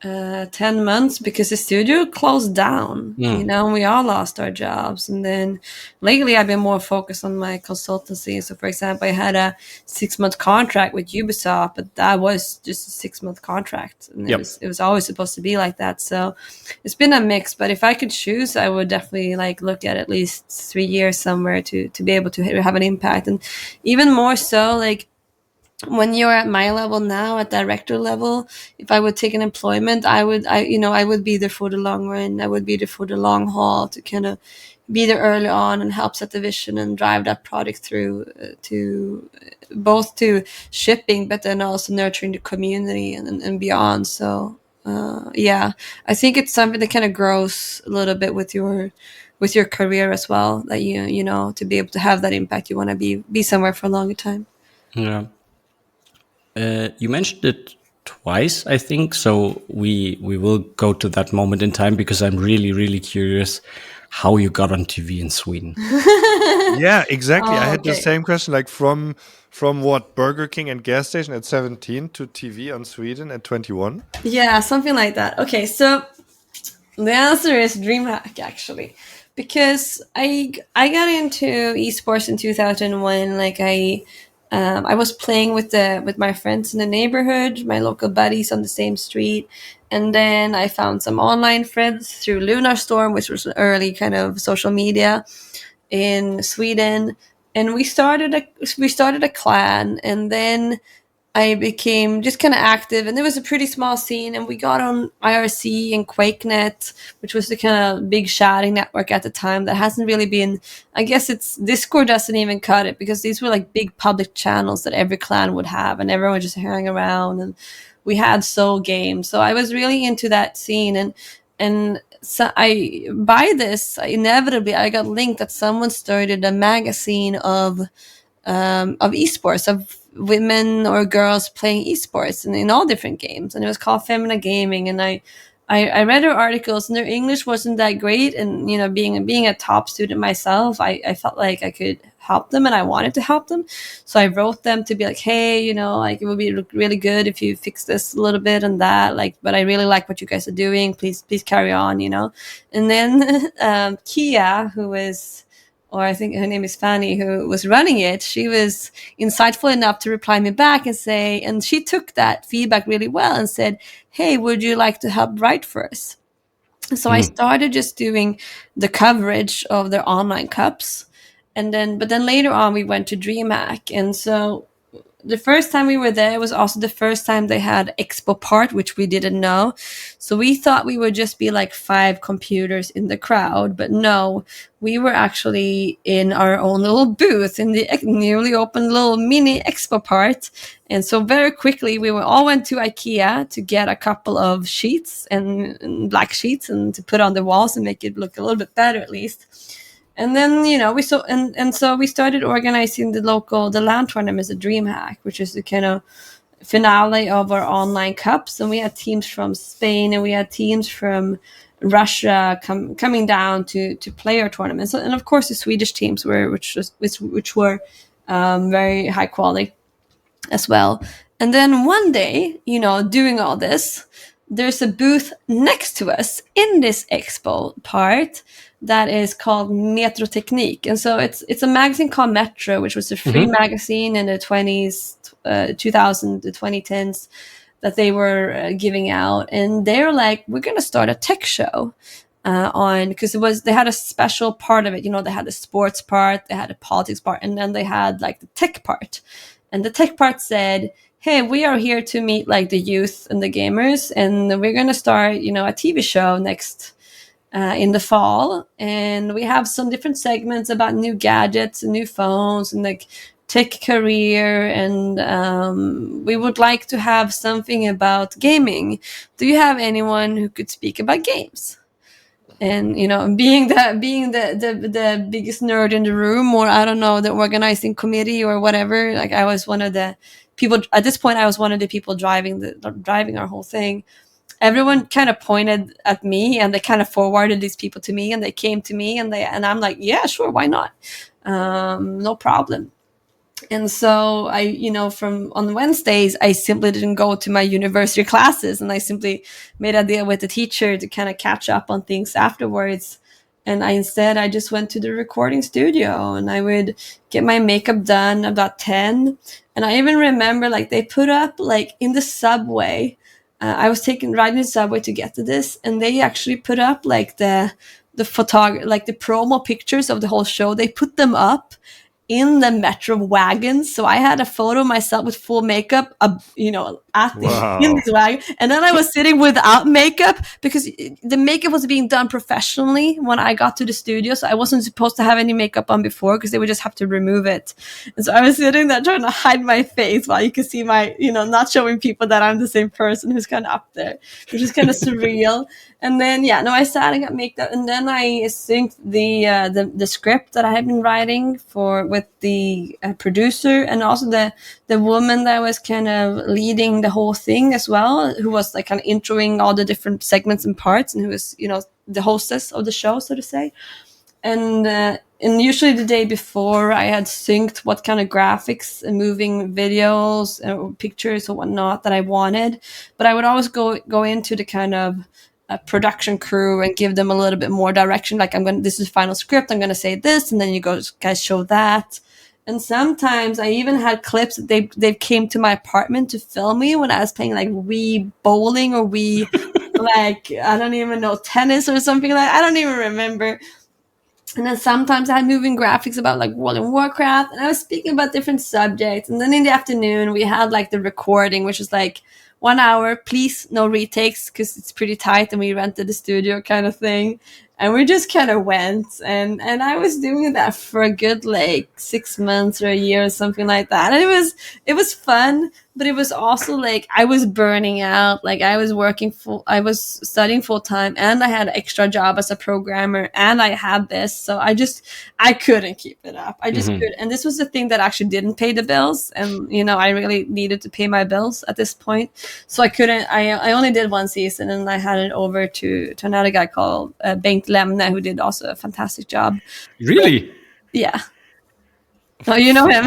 10 months because the studio closed down, and we all lost our jobs. And then lately I've been more focused on my consultancy. So for example, I had a 6-month contract with Ubisoft, but that was just a 6-month contract, and it was always supposed to be like that. So it's been a mix, but if I could choose, I would definitely like look at least 3 years somewhere to be able to have an impact. And even more so, like when you're at my level now, at director level, if I would take an employment, I would be there for the long run. I would be there for the long haul to kind of, be there early on and help set the vision and drive that product through to both to shipping, but then also nurturing the community and beyond. So yeah, I think it's something that kind of grows a little bit with your career as well. That you know, to be able to have that impact, you want to be somewhere for a longer time. Yeah. You mentioned it twice, I think. So we will go to that moment in time because I'm really, really curious how you got on TV in Sweden. Yeah, exactly. I Oh, had the okay. same question, like from what, Burger King and gas station at 17 to TV on Sweden at 21. Yeah, something like that. Okay, so the answer is DreamHack, actually, because I got into esports in 2001. Like I was playing with my friends in the neighborhood, my local buddies on the same street, and then I found some online friends through Lunarstorm, which was an early kind of social media in Sweden, and we started a clan, and then I became just kind of active, and there was a pretty small scene, and we got on IRC and QuakeNet, which was the kind of big shouting network at the time that hasn't really been. I guess it's Discord doesn't even cut it because these were like big public channels that every clan would have, and everyone just hang around, and we had Soul Games, so I was really into that scene, and so I by this inevitably I got linked that someone started a magazine of esports, of women or girls playing esports and in all different games, and it was called Femina Gaming. And I read her articles, and their English wasn't that great. And you know, being a top student myself, I felt like I could help them, and I wanted to help them. So I wrote them to be like, hey, you know, like it would be really good if you fix this a little bit and that. Like, but I really like what you guys are doing. Please carry on, you know. And then Kia, who was, or I think her name is Fanny, who was running it, she was insightful enough to reply me back and say, and she took that feedback really well and said, hey, would you like to help write for us? So I started just doing the coverage of their online cups. But then later on we went to DreamHack. And so the first time we were there was also the first time they had expo part, which we didn't know. So we thought we would just be like 5 computers in the crowd, but no, we were actually in our own little booth in the newly opened little mini expo part. And so very quickly we all went to IKEA to get a couple of sheets and black sheets and to put on the walls and make it look a little bit better at least. And then, you know, so we started organizing the LAN tournaments at DreamHack, which is the kind of finale of our online cups. And we had teams from Spain and we had teams from Russia coming down to play our tournaments. And of course the Swedish teams which were very high quality as well. And then one day, you know, doing all this, there's a booth next to us in this expo part that is called Metro Technique. And so it's a magazine called Metro, which was a free magazine in the 2000 to 2010s that they were giving out. And they're like, we're going to start a tech show because they had a special part of it. You know, they had the sports part, they had the politics part, and then they had like the tech part. And the tech part said, hey, we are here to meet like the youth and the gamers, and we're going to start, you know, a TV show next in the fall. And we have some different segments about new gadgets and new phones and like tech career. And we would like to have something about gaming. Do you have anyone who could speak about games? And, you know, being the biggest nerd in the room, or I don't know, the organizing committee or whatever, like I was one of the people at this point. I was one of the people driving our whole thing. Everyone kind of pointed at me and they kind of forwarded these people to me, and they came to me and I'm like, yeah, sure, why not? No problem. And so I, you know, from on Wednesdays, I simply didn't go to my university classes, and I simply made a deal with the teacher to kind of catch up on things afterwards. And I just went to the recording studio, and I would get my makeup done about 10. And I even remember like they put up like in the subway. I was riding the subway to get to this, and they actually put up like the promo pictures of the whole show. They put them up in the metro wagons. So I had a photo of myself with full makeup, you know, in this wagon. And then I was sitting without makeup because the makeup was being done professionally when I got to the studio. So I wasn't supposed to have any makeup on before because they would just have to remove it. And so I was sitting there trying to hide my face while you could see my, you know, not showing people that I'm the same person who's kind of up there, which is kind of surreal. And then, I sat and got makeup, and then I synced the script that I had been writing with the producer, and also the woman that was kind of leading the whole thing as well, who was like kind of introing all the different segments and parts, and who was, you know, the hostess of the show, so to say. And usually the day before, I had synced what kind of graphics and moving videos or pictures or whatnot that I wanted. But I would always go into the kind of production crew and give them a little bit more direction. Like, this is the final script. I'm going to say this, and then you guys show that. And sometimes I even had clips that they came to my apartment to film me when I was playing like Wii bowling or Wii, like, I don't even know, tennis or something like that. I don't even remember. And then sometimes I had moving graphics about like World of Warcraft, and I was speaking about different subjects. And then in the afternoon, we had like the recording, which was like 1 hour, please, no retakes, because it's pretty tight and we rented the studio kind of thing. And we just kind of went, and I was doing that for a good like 6 months or a year or something like that. And it was fun, but it was also like I was burning out. Like I was studying full time, and I had an extra job as a programmer, and I had this, so I couldn't keep it up. I just couldn't. And this was the thing that actually didn't pay the bills, and you know I really needed to pay my bills at this point, so I couldn't. I only did one season, and I had it over to another guy called Bengt Lemne, who did also a fantastic job. Really? But, yeah. Oh, you know him.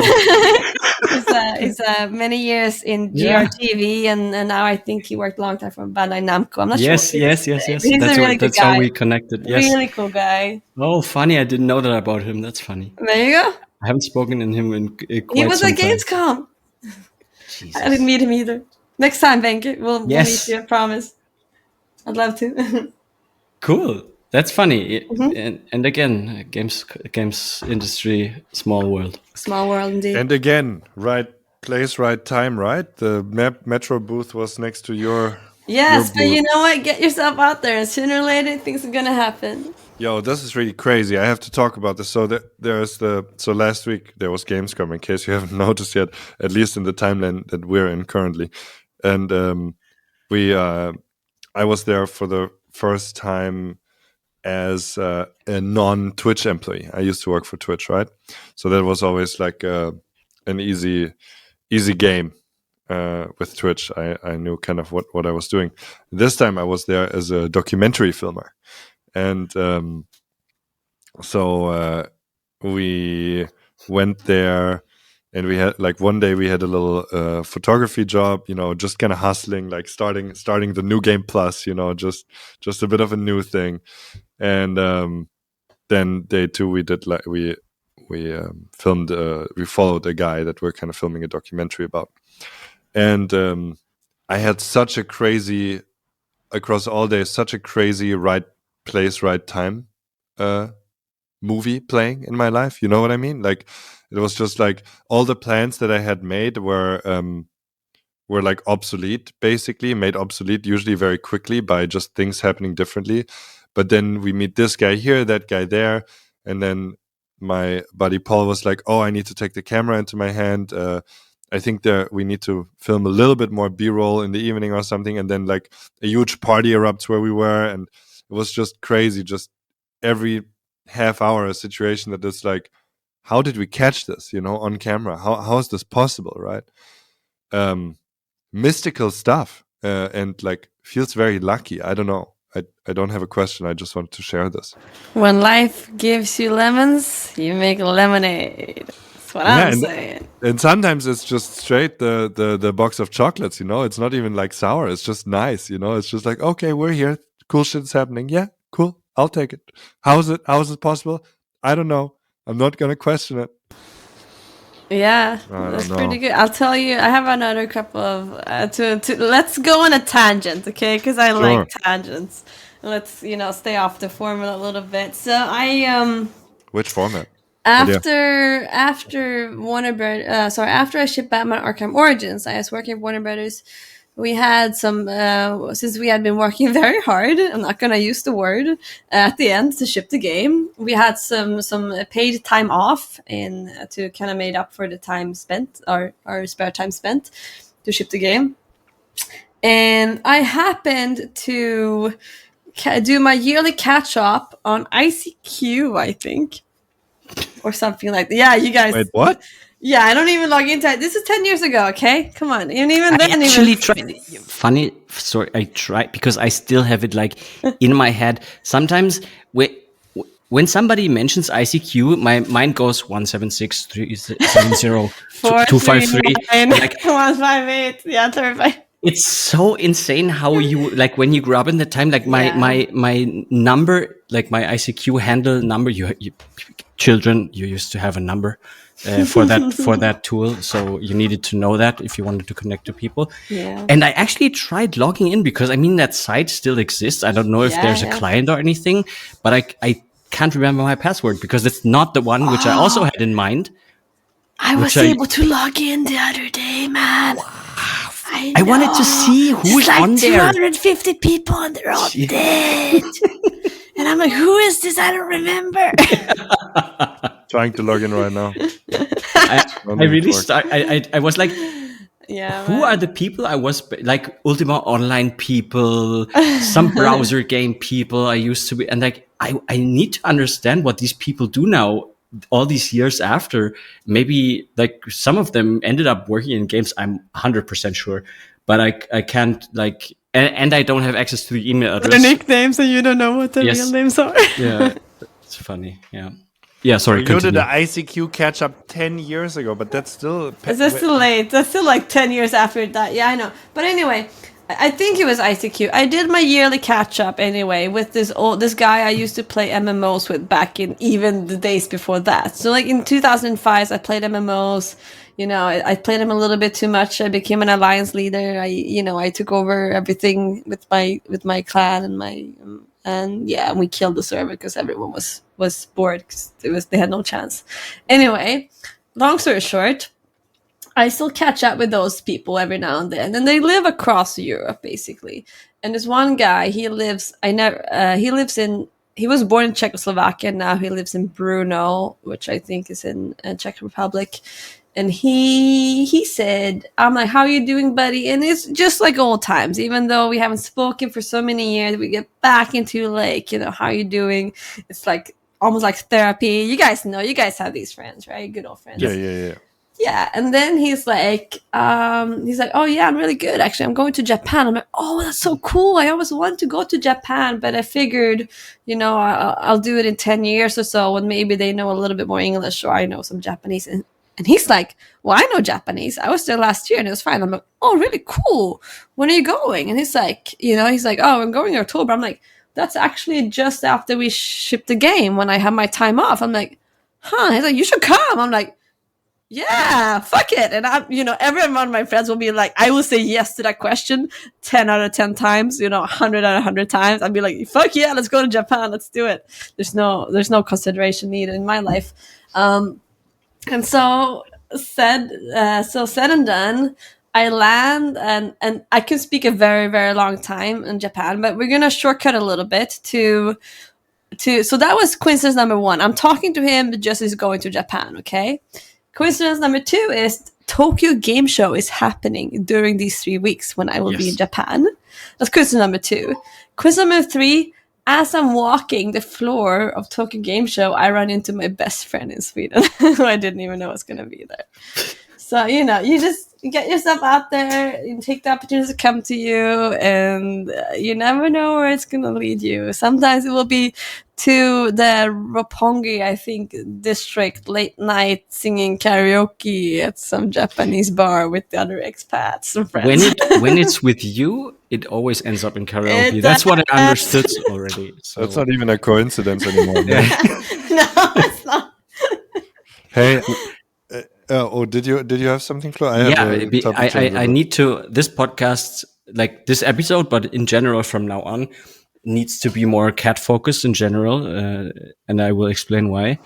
he's many years in GRTV, and now I think he worked a long time for Bandai Namco. I'm not sure. Yes. He's a really good guy. That's how we connected. Yes. Really cool guy. Oh, funny. I didn't know that about him. That's funny. There you go. I haven't spoken to him in quite He was some at Gamescom. Jesus. I didn't meet him either. Next time, Benke, we'll meet you, I promise. I'd love to. Cool. That's funny. And again, games industry, small world. Small world indeed. And again, right place, right time, right? The Metro booth was next to your. Yes, but you know what? Get yourself out there, and sooner or later, things are gonna happen. Yo, this is really crazy. I have to talk about this. So so last week there was Gamescom, in case you haven't noticed yet, at least in the timeline that we're in currently. And I was there for the first time as a non-Twitch employee. I used to work for Twitch, right? So that was always like an easy game with Twitch. I knew kind of what I was doing. This time I was there as a documentary filmer. And so we went there, and we had like one day we had a little photography job, you know, just kind of hustling, like starting the New Game Plus, you know, just a bit of a new thing. And then day two we did like we filmed we followed a guy that we're kind of filming a documentary about. And I had such a crazy, across all days, such a crazy right place, right time movie playing in my life. You know what I mean? Like it was just like all the plans that I had made were like obsolete, basically made obsolete usually very quickly by just things happening differently. But then we meet this guy here, that guy there, and then my buddy Paul was like, "Oh, I need to take the camera into my hand. I think we need to film a little bit more B-roll in the evening or something." And then like a huge party erupts where we were, and it was just crazy. Just every half hour a situation that is like, how did we catch this, you know, on camera? How is this possible, right? Mystical stuff, and like feels very lucky. I don't know. I don't have a question. I just wanted to share this. When life gives you lemons, you make lemonade. That's what I'm saying. And sometimes it's just straight the box of chocolates, you know. It's not even like sour. It's just nice, you know. It's just like, okay, we're here. Cool shit's happening. Yeah, cool. I'll take it. How is it possible? I don't know. I'm not gonna question it. Yeah, that's pretty good. I'll tell you, I have another couple of let's go on a tangent, okay? Because I like tangents. Let's stay off the formula a little bit. So Which format? After Warner Brothers, after I shipped Batman Arkham Origins, I was working at Warner Brothers. We had some, since we had been working very hard, I'm not going to use the word, at the end to ship the game. We had some paid time off to kind of made up for the time spent, our spare time spent to ship the game. And I happened to do my yearly catch-up on ICQ, I think. Or something like that. Yeah, you guys. Wait, what? Yeah, I don't even log into it. This is 10 years ago, okay? Come on. And even I then, actually tried. Funny story. I tried because I still have it like in my head. Sometimes when somebody mentions ICQ, my mind goes 176370253. Like 158. Yeah, terrifying. It's so insane how you like when you grew up in the time. Like my number, like my ICQ handle number. You children, you used to have a number. For that tool, so you needed to know that if you wanted to connect to people. Yeah. And I actually tried logging in because I mean that site still exists. I don't know if there's a client or anything, but I can't remember my password because it's not the one which I also had in mind. I was able to log in the other day, man. Wow. I wanted to see who's like on there. 250 people and they're all dead. And I'm like, who is this? I don't remember. Trying to log in right now. I was like, who are the people? I was like Ultima Online people, some browser game people I used to be. And like, I need to understand what these people do now, all these years after. Maybe like some of them ended up working in games. I'm 100% sure, but I can't like, and I don't have access to the email address. The nicknames and you don't know what the real names are. Yeah, it's funny. Yeah, sorry. You did the ICQ catch up 10 years ago, but that's still... Is that still late? That's still like 10 years after that. Yeah, I know. But anyway, I think it was ICQ. I did my yearly catch up anyway with this guy I used to play MMOs with back in even the days before that. So like in 2005, I played MMOs. You know, I played him a little bit too much. I became an alliance leader. I took over everything with my clan and we killed the server because everyone was bored because they had no chance. Anyway, long story short, I still catch up with those people every now and then, and they live across Europe basically. And there's one guy. He was born in Czechoslovakia. And now he lives in Brno, which I think is in Czech Republic. And he said, I'm like, how you doing, buddy? And it's just like old times. Even though we haven't spoken for so many years, we get back into like, how you doing? It's like almost like therapy. You guys know, you guys have these friends, right? Good old friends. Yeah. Yeah. And then he's like, oh yeah, I'm really good. Actually, I'm going to Japan. I'm like, oh, that's so cool. I always want to go to Japan, but I figured, I'll do it in 10 years or so when maybe they know a little bit more English or I know some Japanese. And he's like, well, I know Japanese. I was there last year and it was fine. I'm like, oh, really cool. When are you going? And he's like, oh, I'm going in October. I'm like, that's actually just after we shipped the game when I have my time off. I'm like, huh? He's like, you should come. I'm like, yeah, fuck it. And I'm, every one of my friends will be like, I will say yes to that question 10 out of 10 times, 100 out of 100 times. I'd be like, fuck yeah, let's go to Japan. Let's do it. There's no consideration needed in my life. And so said and done, I land and I can speak a very, very long time in Japan, but we're going to shortcut a little bit so that was coincidence number one. I'm talking to him just as going to Japan. Okay. Coincidence number two is Tokyo Game Show is happening during these 3 weeks when I will be in Japan. That's coincidence number two. Coincidence number three, as I'm walking the floor of Tokyo Game Show, I run into my best friend in Sweden who I didn't even know was going to be there. So, you just get yourself out there and take the opportunity to come to you, and you never know where it's going to lead you. Sometimes it will be to the Roppongi, I think, district, late night singing karaoke at some Japanese bar with the other expats and friends. When it's with you, it always ends up in karaoke. That's what I understood already. So. That's not even a coincidence anymore. No, it's not. Hey. Did you have something, Flo? I need to. This podcast, like this episode, but in general from now on, needs to be more cat focused in general, and I will explain why.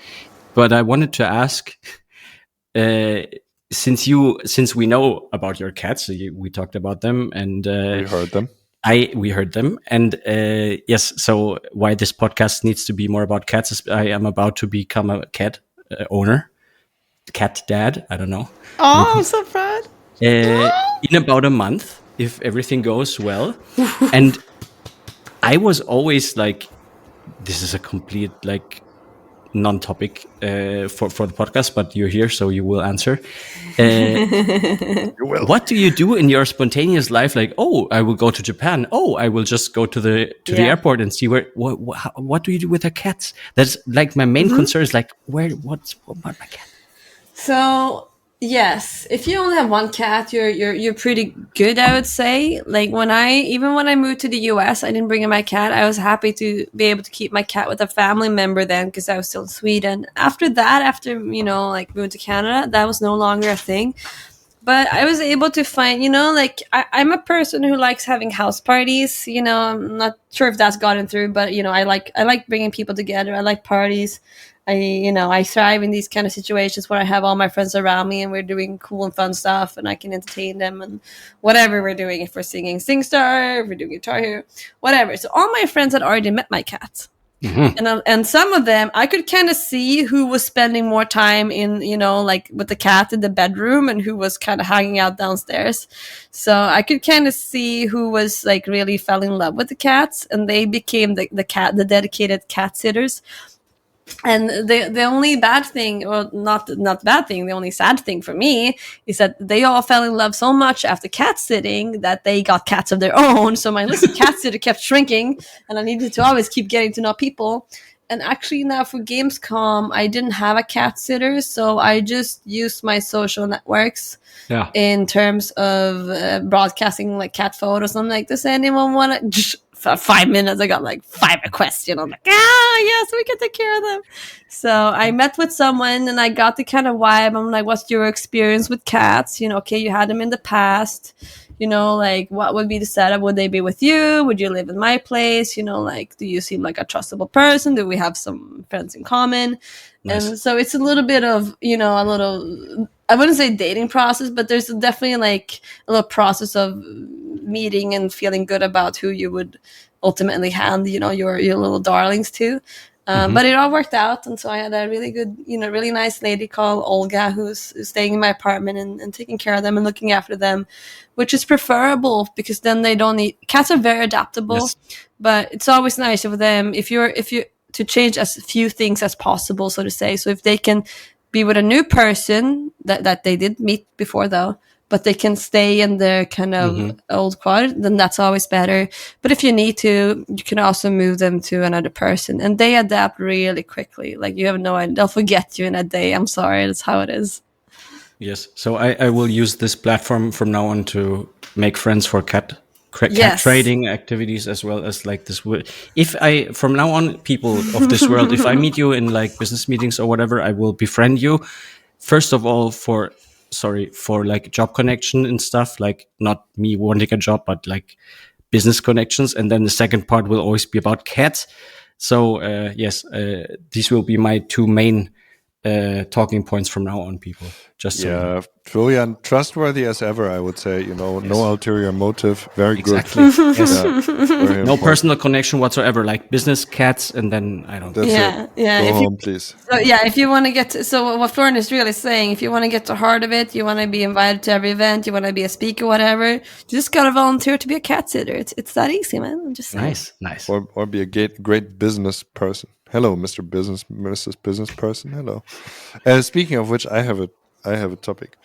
But I wanted to ask, since we know about your cats, we talked about them, and We heard them. we heard them, and yes. So why this podcast needs to be more about cats is I am about to become a cat owner, cat dad. I don't know. Oh, I'm so proud. In about a month, if everything goes well, and I was always like, this is a complete like non-topic for the podcast, but you're here, so you will answer. You will. What do you do in your spontaneous life? Like, oh, I will go to Japan. Oh, I will just go to the airport and see where. What do you do with the cats? That's like my main concern is like, what my cat? So yes, if you only have one cat, you're pretty good, I would say. Like when I moved to the US, I didn't bring in my cat. I was happy to be able to keep my cat with a family member then because I was still in Sweden. After that, like moving to Canada, that was no longer a thing. But I was able to find, like I'm a person who likes having house parties. I'm not sure if that's gotten through, but I like bringing people together. I like parties. I thrive in these kind of situations where I have all my friends around me and we're doing cool and fun stuff and I can entertain them and whatever we're doing. If we're singing SingStar, if we're doing Guitar Hero, whatever. So all my friends had already met my cat. And some of them I could kind of see who was spending more time in like with the cat in the bedroom and who was kind of hanging out downstairs. So I could kind of see who was like really fell in love with the cats and they became the dedicated cat sitters. And the only bad thing, or not the bad thing, the only sad thing for me is that they all fell in love so much after cat sitting that they got cats of their own. So my list of cat sitter kept shrinking, and I needed to always keep getting to know people. And actually now for Gamescom, I didn't have a cat sitter, so I just used my social networks in terms of broadcasting like cat photos. I'm like, does anyone want to... For 5 minutes, I got like 5 requests. I'm like, yes, we can take care of them. So I met with someone and I got the kind of vibe. I'm like, what's your experience with cats? Okay, you had them in the past. Like what would be the setup? Would they be with you? Would you live in my place? Like, do you seem like a trustable person? Do we have some friends in common? Nice. And so it's a little bit of, I wouldn't say dating process, but there's definitely like a little process of meeting and feeling good about who you would ultimately hand, your little darlings to. But it all worked out. And so I had a really good, really nice lady called Olga who's staying in my apartment and taking care of them and looking after them, which is preferable because then they don't need... Cats are very adaptable, yes. But it's always nice with them if you to change as few things as possible, so to say. So if they can be with a new person that they did meet before though, but they can stay in their kind of old quad, then that's always better. But if you need to, you can also move them to another person. And they adapt really quickly. Like, you have no idea. They'll forget you in a day. I'm sorry. That's how it is. Yes. So I will use this platform from now on to make friends for cat trading activities as well as like this. If I, from now on, people of this world, if I meet you in like business meetings or whatever, I will befriend you. First of all, for like job connection and stuff, like not me wanting a job, but like business connections. And then the second part will always be about cats. So yes, these will be my two main talking points from now on, people. Just so Florian, trustworthy as ever, I would say. Yes. No ulterior motive. Very exactly. Good. Yes. No personal connection whatsoever. Like business, cats, and then I don't. That's it. Go home, please. So if you want to get so what Florian is really saying, if you want to get to the heart of it, you want to be invited to every event, you want to be a speaker, whatever, you just gotta volunteer to be a cat sitter. It's that easy, man. I'm just saying. Nice. Or be a great business person. Hello, Mrs. Business Person. Hello. Speaking of which, I have a topic.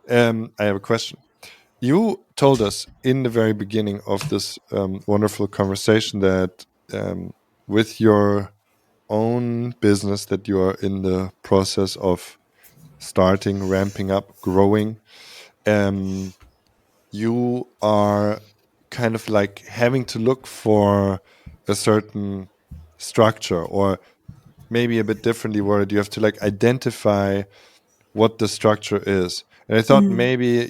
I have a question. You told us in the very beginning of this wonderful conversation that with your own business that you are in the process of starting, ramping up, growing, you are kind of like having to look for a certain structure, or maybe a bit differently worded, you have to like identify what the structure is. And I thought maybe,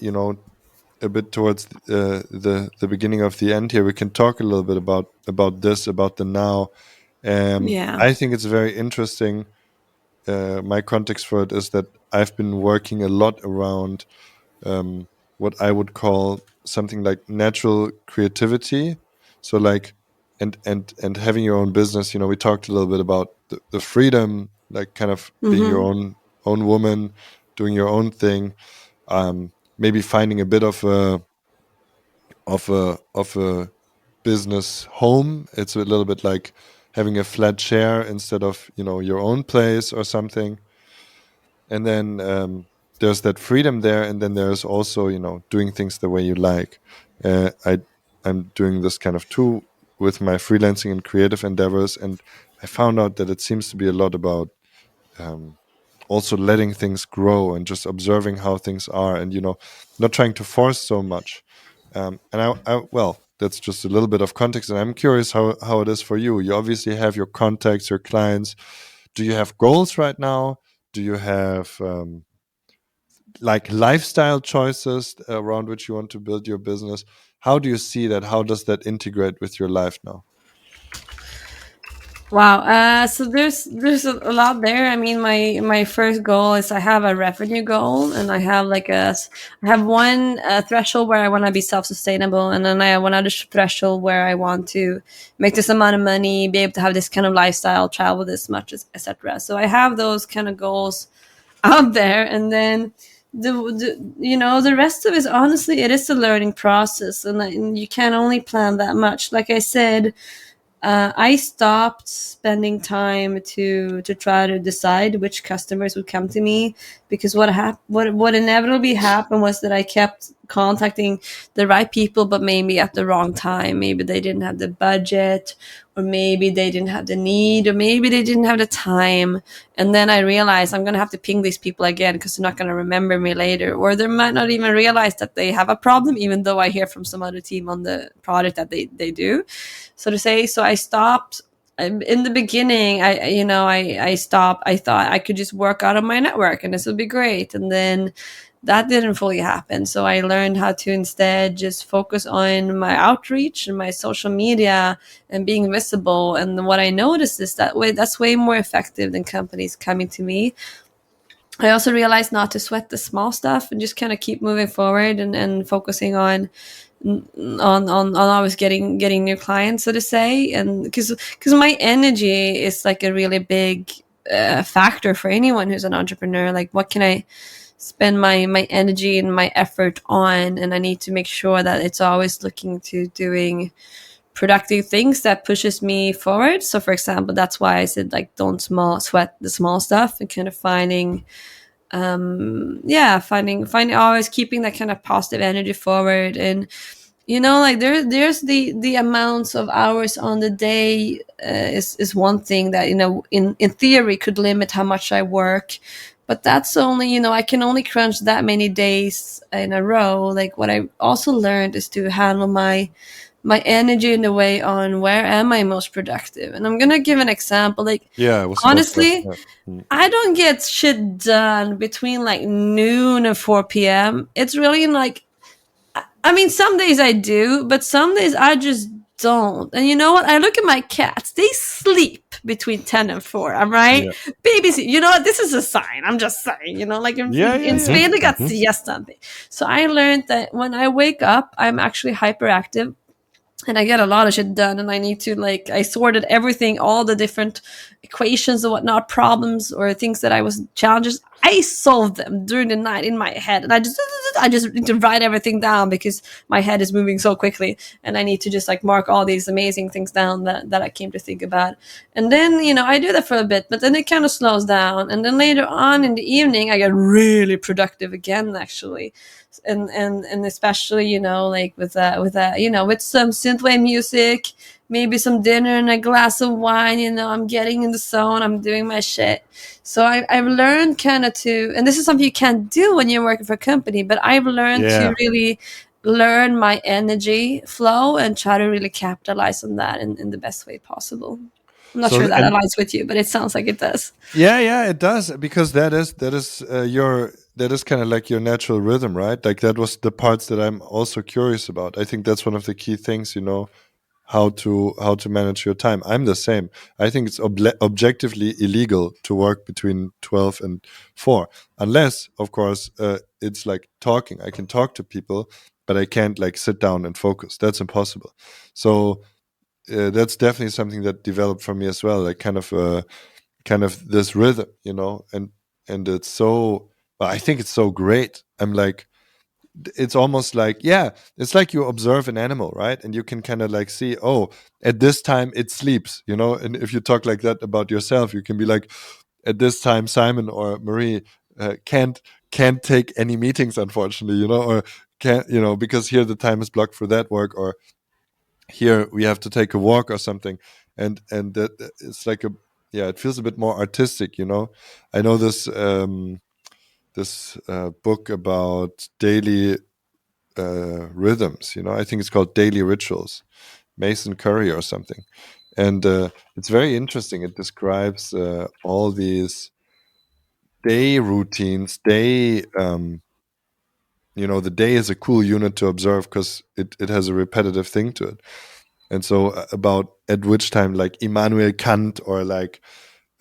a bit towards the beginning of the end here, we can talk a little bit about this, about the now. I think it's very interesting my context for it is that I've been working a lot around what I would call something like natural creativity. So like, and having your own business. We talked a little bit about the freedom, like kind of being your Mm-hmm. own woman, doing your own thing. Maybe finding a bit of a business home. It's a little bit like having a flat share instead of your own place or something. And then there's that freedom there, and then there's also doing things the way you like. I'm doing this kind of too with my freelancing and creative endeavors, and I found out that it seems to be a lot about um, also letting things grow and just observing how things are, and not trying to force so much. Well, that's just a little bit of context, and I'm curious how it is for you. You obviously have your contacts, your clients. Do you have goals right now? Do you have like lifestyle choices around which you want to build your business? How do you see that? How does that integrate with your life now? Wow. So there's a lot there. I mean, my first goal is I have a revenue goal, and I have I have one threshold where I want to be self sustainable, and then I have one other threshold where I want to make this amount of money, be able to have this kind of lifestyle, travel this much, etc. So I have those kind of goals out there, and then the rest of it, honestly, it is a learning process, and you can only plan that much. Like I said, I stopped spending time to try to decide which customers would come to me, because what inevitably happened was that I kept contacting the right people, but maybe at the wrong time. Maybe they didn't have the budget, or maybe they didn't have the need, or maybe they didn't have the time. And then I realized I'm gonna have to ping these people again, because they're not gonna remember me later, or they might not even realize that they have a problem, even though I hear from some other team on the product that they do, so to say. So I stopped. In the beginning, I stopped. I thought I could just work out of my network and this would be great, and then that didn't fully happen. So I learned how to instead just focus on my outreach and my social media and being visible. And what I noticed is that's way more effective than companies coming to me. I also realized not to sweat the small stuff and just kind of keep moving forward, and focusing on always getting new clients, so to say. And because my energy is like a really big factor for anyone who's an entrepreneur. Like, what can I spend my energy and my effort on? And I need to make sure that it's always looking to doing productive things that pushes me forward. So for example, that's why I said, like, don't sweat the small stuff, and kind of finding always keeping that kind of positive energy forward. And like, there's the amounts of hours on the day is one thing that in theory could limit how much I work, but that's only, I can only crunch that many days in a row. Like, what I also learned is to handle my energy in a way on where am I most productive. And I'm gonna give an example. Like, Yeah, I was about to ask honestly, that. Mm. I don't get shit done between like noon and 4 p.m. It's really like, I mean, some days I do, but some days I just don't. And you know what? I look at my cats. They sleep between 10 and 4. I'm right. Yeah, Babies, you know what? This is a sign. I'm just saying, like yeah, yeah, in yeah. Spain, they got Mhm. siesta. So I learned that when I wake up, I'm actually hyperactive, and I get a lot of shit done, and I need to, like, I sorted everything, all the different equations and whatnot, problems or things that I was challenges. I solved them during the night in my head, and I just need to write everything down, because my head is moving so quickly, and I need to just like mark all these amazing things down that I came to think about. And then I do that for a bit, but then it kind of slows down, and then later on in the evening I get really productive again, actually. And especially like with some synthwave music, maybe some dinner and a glass of wine, I'm getting in the zone, I'm doing my shit. So I've learned kind of to, and this is something you can't do when you're working for a company, but I've learned to Yeah. really learn my energy flow and try to really capitalize on that in the best way possible. I'm not So sure that and aligns with you, but it sounds like it does. yeah, yeah, it does, because that is kind of like your natural rhythm, right? Like that was the parts that I'm also curious about. I think that's one of the key things. how to manage your time. I'm the same. I think it's objectively illegal to work between 12 and 4, unless, of course, it's like talking. I can talk to people, but I can't like sit down and focus. That's impossible. So that's definitely something that developed for me as well, like kind of this rhythm, and it's so. I think it's so great. I'm like, it's almost like, yeah, it's like you observe an animal, right? And you can kind of like see, oh, at this time it sleeps, and if you talk like that about yourself, you can be like, at this time Simon or Marie can't take any meetings, unfortunately, or can't, because here the time is blocked for that work, or here we have to take a walk or something. And that it's like it feels a bit more artistic. I know this book about daily rhythms. I think it's called Daily Rituals, Mason Curry or something, and it's very interesting. It describes all these day routines. The day is a cool unit to observe because it has a repetitive thing to it. And so about at which time, like Immanuel Kant, or like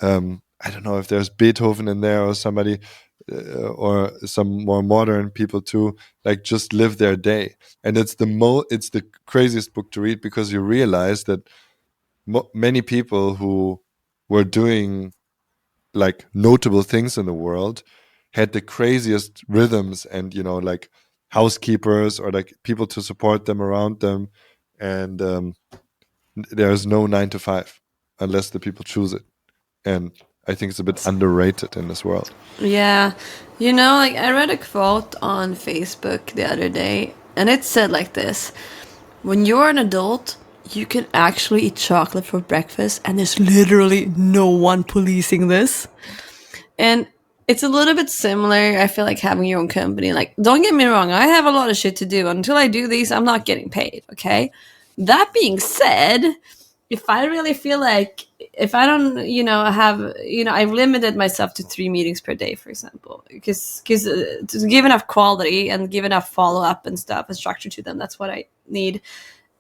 I don't know if there's Beethoven in there, or somebody, or some more modern people too, like just live their day. And it's the craziest book to read, because you realize that many people who were doing like notable things in the world had the craziest rhythms, and like housekeepers, or like people to support them around them. And there's no 9 to 5 unless the people choose it. And I think it's a bit underrated in this world. Yeah. Like I read a quote on Facebook the other day, and it said like this: when you're an adult, you can actually eat chocolate for breakfast, and there's literally no one policing this. And it's a little bit similar, I feel like, having your own company. Like, don't get me wrong, I have a lot of shit to do. Until I do these, I'm not getting paid, okay? That being said, if I really feel like, if I don't, I've limited myself to 3 meetings per day, for example, because to give enough quality and give enough follow-up and stuff and structure to them, that's what I need.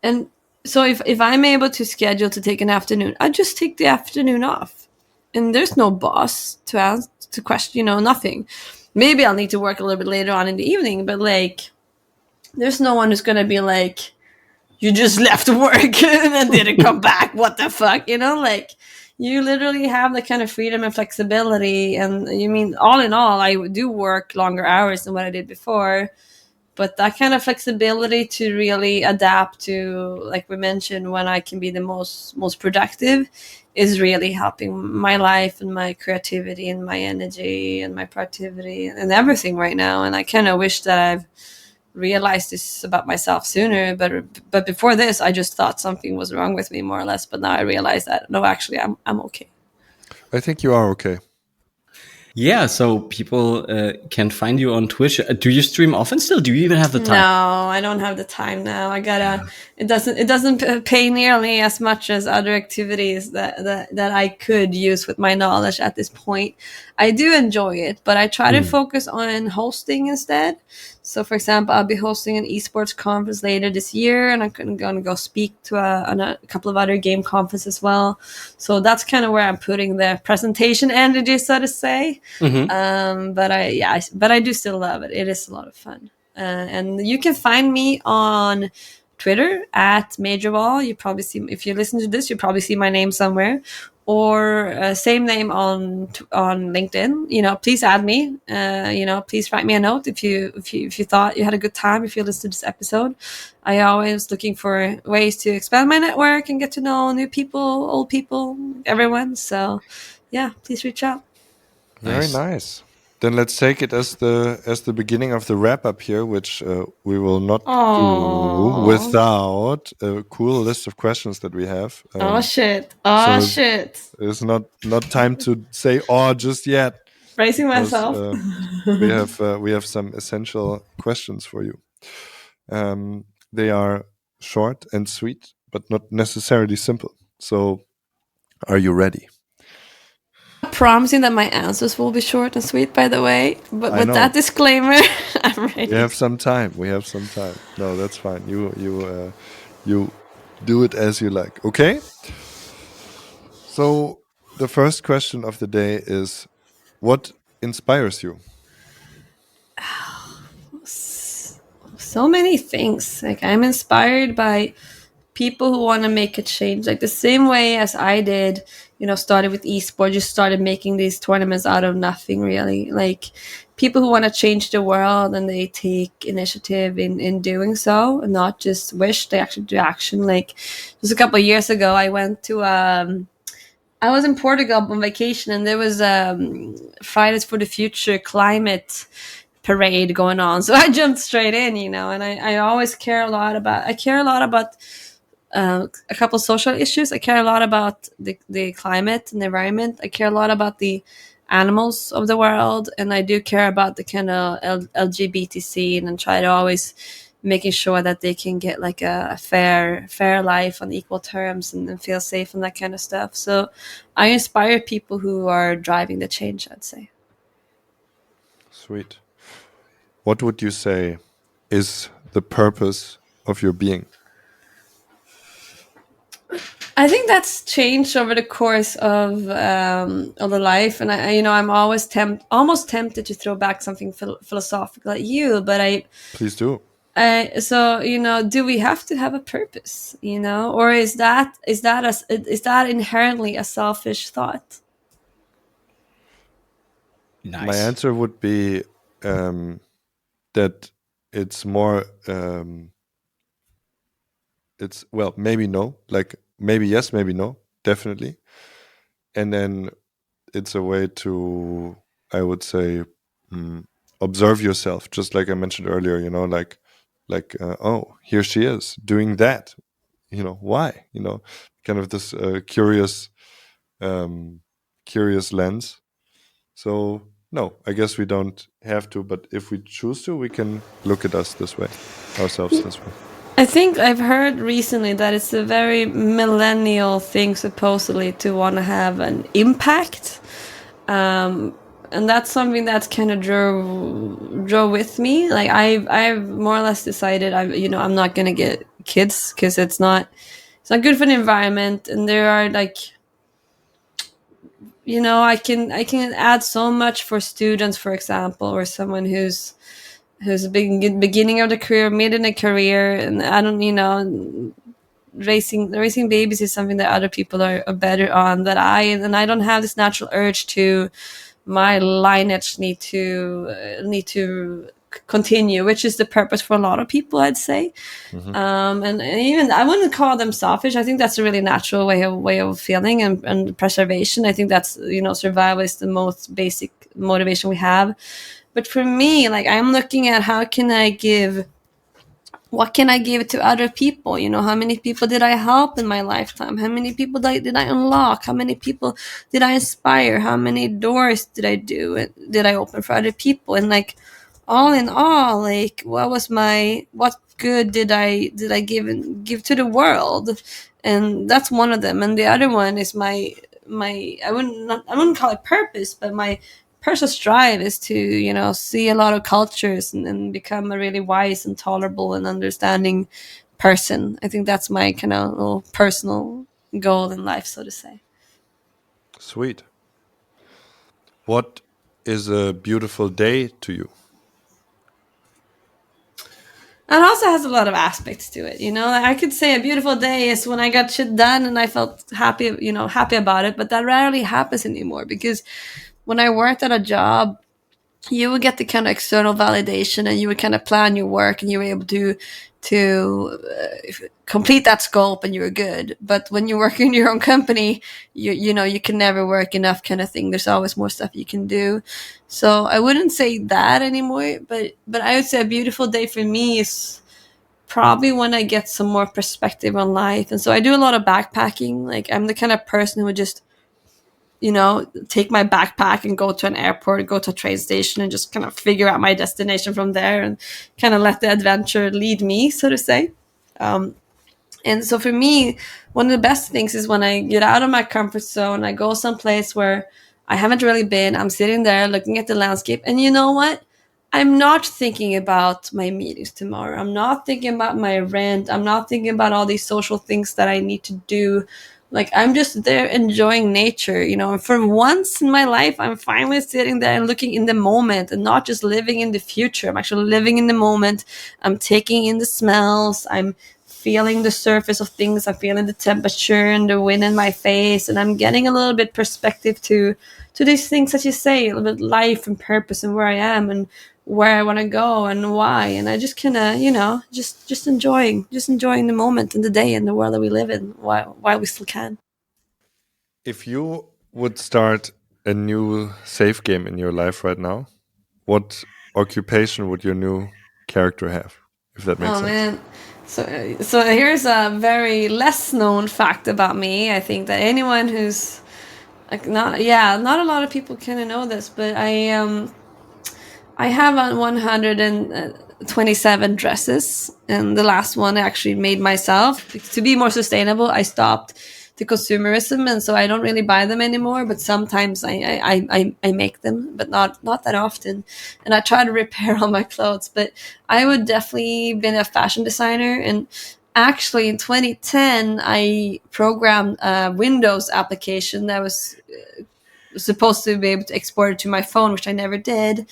And so if I'm able to schedule to take an afternoon, I just take the afternoon off. And there's no boss to ask, to question, nothing. Maybe I'll need to work a little bit later on in the evening, but like, there's no one who's going to be like, you just left work and then didn't come back. What the fuck? Like, you literally have the kind of freedom and flexibility. And all in all, I do work longer hours than what I did before. But that kind of flexibility to really adapt to, like we mentioned, when I can be the most productive, is really helping my life and my creativity and my energy and my productivity and everything right now. And I kind of wish that I've realized this about myself sooner. But before this, I just thought something was wrong with me, more or less. But now I realize that, no, actually, I'm okay. I think you are okay. Yeah, so people can find you on Twitch. Do you stream often still? Do you even have the time? No, I don't have the time now. It doesn't pay nearly as much as other activities that I could use with my knowledge at this point. I do enjoy it, but I try to focus on hosting instead. So, for example, I'll be hosting an esports conference later this year, and I'm going to go speak to a couple of other game conferences as well. So that's kind of where I'm putting the presentation energy, so to say. Mm-hmm. But I do still love it. It is a lot of fun. And you can find me on Twitter at Mejerwall. You probably see, if you listen to this, you probably see my name somewhere, or same name on LinkedIn. Please add me. Please write me a note if you thought you had a good time, if you listened to this episode. I always looking for ways to expand my network and get to know new people, old people, everyone. So yeah, please reach out. Very nice. Then let's take it as the beginning of the wrap up here, which we will not do without a cool list of questions that we have. Shit! It's not time to say just yet. Bracing myself. we have some essential questions for you. They are short and sweet, but not necessarily simple. So, are you ready? Promising that my answers will be short and sweet, by the way, but with that disclaimer, I'm ready. We have some time. No, that's fine. You Do it as you like. Okay. So the first question of the day is, what inspires you? So many things. Like I'm inspired by people who want to make a change, like the same way as I did. Started with esports, just started making these tournaments out of nothing, really. Like people who want to change the world and they take initiative in doing so, and not just wish, they actually do action. Like just a couple of years ago, I was in Portugal on vacation, and there was Fridays for the Future climate parade going on. So I jumped straight in, and I always I care a lot about a couple social issues. I care a lot about the climate and the environment. I care a lot about the animals of the world, and I do care about the kind of LGBT scene, and try to always making sure that they can get like a fair life on equal terms, and feel safe and that kind of stuff. So I inspire people who are driving the change, I'd say. Sweet. What would you say is the purpose of your being? I think that's changed over the course of the life, and I'm always almost tempted to throw back something philosophical at you, but Please do. so do we have to have a purpose, or is that inherently a selfish thought? Nice. My answer would be that it's more. It's well, maybe no. Like maybe yes, maybe no. Definitely. And then it's a way to, I would say, observe yourself, just like I mentioned earlier. Oh, here she is doing that. Why? Kind of this curious lens. So no, I guess we don't have to, but if we choose to, we can look at ourselves this way. I think I've heard recently that it's a very millennial thing, supposedly, to want to have an impact. And that's something that's kind of drove with me. Like I've more or less decided I'm not gonna get kids, because it's not good for the environment. And there are like, I can add so much for students, for example, or someone who's beginning of the career, mid in a career, and I don't, raising babies is something that other people are better on. And I don't have this natural urge to my lineage need to continue, which is the purpose for a lot of people, I'd say. And even I wouldn't call them selfish. I think that's a really natural way of feeling, and preservation. I think that's, survival is the most basic motivation we have. But for me, like, I'm looking at what can I give to other people? How many people did I help in my lifetime? How many people did I unlock? How many people did I inspire? How many doors did I open for other people? And like, all in all, like, what good did I give to the world? And that's one of them. And the other one is my I wouldn't call it purpose, but my personal strive is to see a lot of cultures, and become a really wise and tolerable and understanding person. I think that's my kind of little personal goal in life, so to say. Sweet. What is a beautiful day to you? And it also has a lot of aspects to it. I could say a beautiful day is when I got shit done and I felt happy, happy about it. But that rarely happens anymore, because when I worked at a job, you would get the kind of external validation, and you would kind of plan your work, and you were able to complete that scope, and you were good. But when you work in your own company, you can never work enough, kind of thing. There's always more stuff you can do. So I wouldn't say that anymore, but I would say a beautiful day for me is probably when I get some more perspective on life. And so I do a lot of backpacking. Like, I'm the kind of person who would just take my backpack and go to an airport, go to a train station, and just kind of figure out my destination from there, and kind of let the adventure lead me, so to say. And so for me, one of the best things is when I get out of my comfort zone, I go someplace where I haven't really been. I'm sitting there looking at the landscape, and you know what? I'm not thinking about my meetings tomorrow. I'm not thinking about my rent. I'm not thinking about all these social things that I need to do. Like, I'm just there enjoying nature, And for once in my life, I'm finally sitting there and looking in the moment and not just living in the future. I'm actually living in the moment. I'm taking in the smells. I'm feeling the surface of things. I'm feeling the temperature and the wind in my face. And I'm getting a little bit perspective to these things that you say, a little bit life and purpose and where I am and where I want to go and why. And I just kind of, just enjoying the moment and the day and the world that we live in while we still can. If you would start a new safe game in your life right now, what occupation would your new character have? If that makes Oh sense. man. So here's a very less known fact about me. I think that anyone who's like not a lot of people kind of know this, but I have 127 dresses, and the last one I actually made myself. To be more sustainable, I stopped the consumerism, and so I don't really buy them anymore. But sometimes I make them, but not that often. And I try to repair all my clothes. But I would definitely been a fashion designer, and actually in 2010 I programmed a Windows application that was supposed to be able to export it to my phone, which I never did,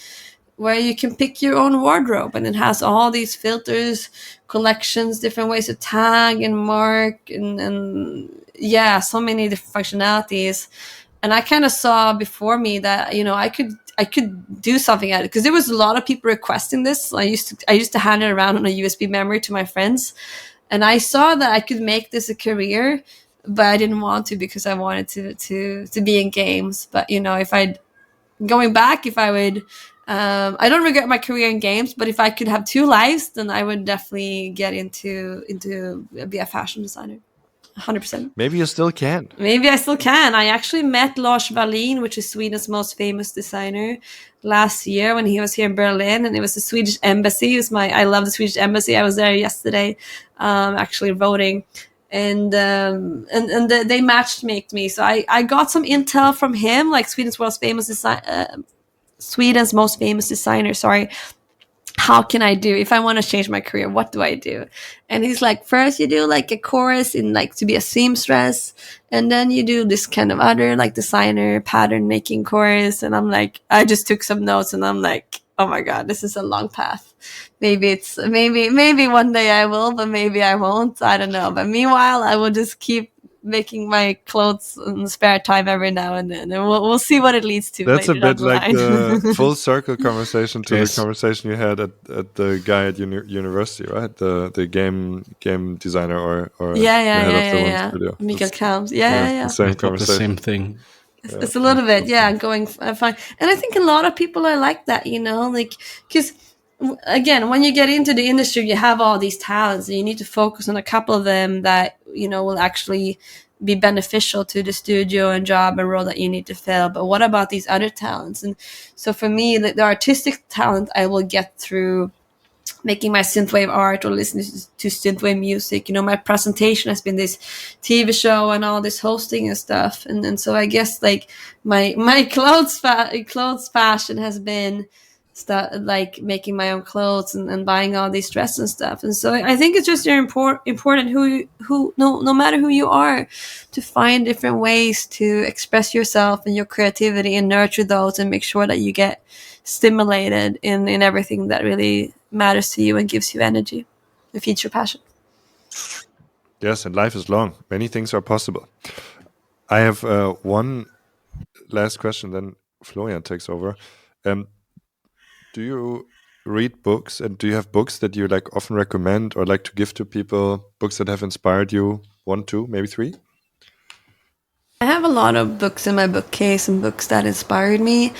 where you can pick your own wardrobe, and it has all these filters, collections, different ways to tag and mark, and yeah, so many different functionalities. And I kind of saw before me that I could do something at it, because there was a lot of people requesting this. I used to hand it around on a USB memory to my friends, and I saw that I could make this a career, but I didn't want to, because I wanted to be in games. But if I'd going back, if I would, I don't regret my career in games, but if I could have two lives, then I would definitely get into be a fashion designer, 100%. Maybe you still can. Maybe I still can. I actually met Lars Wallin, which is Sweden's most famous designer, last year when he was here in Berlin, and it was the Swedish embassy. I love the Swedish embassy. I was there yesterday, actually voting. And they matched me, so I got some intel from him, like Sweden's most famous designer. Sorry, how can I do if I want to change my career? What do I do? And he's like, first you do like a course in like to be a seamstress, and then you do this kind of other like designer pattern making course. And I'm like, I just took some notes, and I'm like, oh my god, this is a long path. Maybe one day I will, but maybe I won't. I don't know. But meanwhile, I will just keep making my clothes in spare time every now and then, and we'll see what it leads to. That's a later down bit the like line. the full circle conversation to Yes. the conversation you had at the guy at university, right? The game designer or the head of the one studio. Mikael It's- Kamps. Yeah. the same I thought the conversation. same thing. It's a little bit, going fine. And I think a lot of people are like that, like, because again, when you get into the industry, you have all these talents, and you need to focus on a couple of them that will actually be beneficial to the studio and job and role that you need to fill. But what about these other talents? And so for me, the artistic talent I will get through making my synthwave art or listening to synthwave music. My presentation has been this TV show and all this hosting and stuff. And so I guess like my clothes fashion has been like making my own clothes and buying all these dresses and stuff. And so I think it's just important who no matter who you are, to find different ways to express yourself and your creativity and nurture those, and make sure that you get stimulated in everything that really matters to you and gives you energy and feeds your passion. Yes, and life is long. Many things are possible. I have one last question, then Florian takes over. Do you read books, and do you have books that you like often recommend or like to give to people? Books that have inspired you? 1, 2, maybe 3? I have a lot of books in my bookcase and books that inspired me,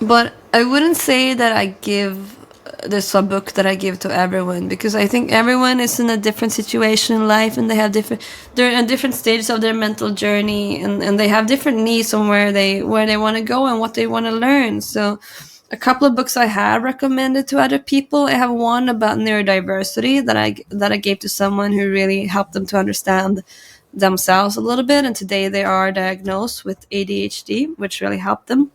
but I wouldn't say that there's a book that I give to everyone, because I think everyone is in a different situation in life, and they're in different stages of their mental journey, and they have different needs on where they want to go and what they want to learn. So a couple of books I have recommended to other people. I have one about neurodiversity that I gave to someone who really helped them to understand themselves a little bit, and today they are diagnosed with ADHD, which really helped them.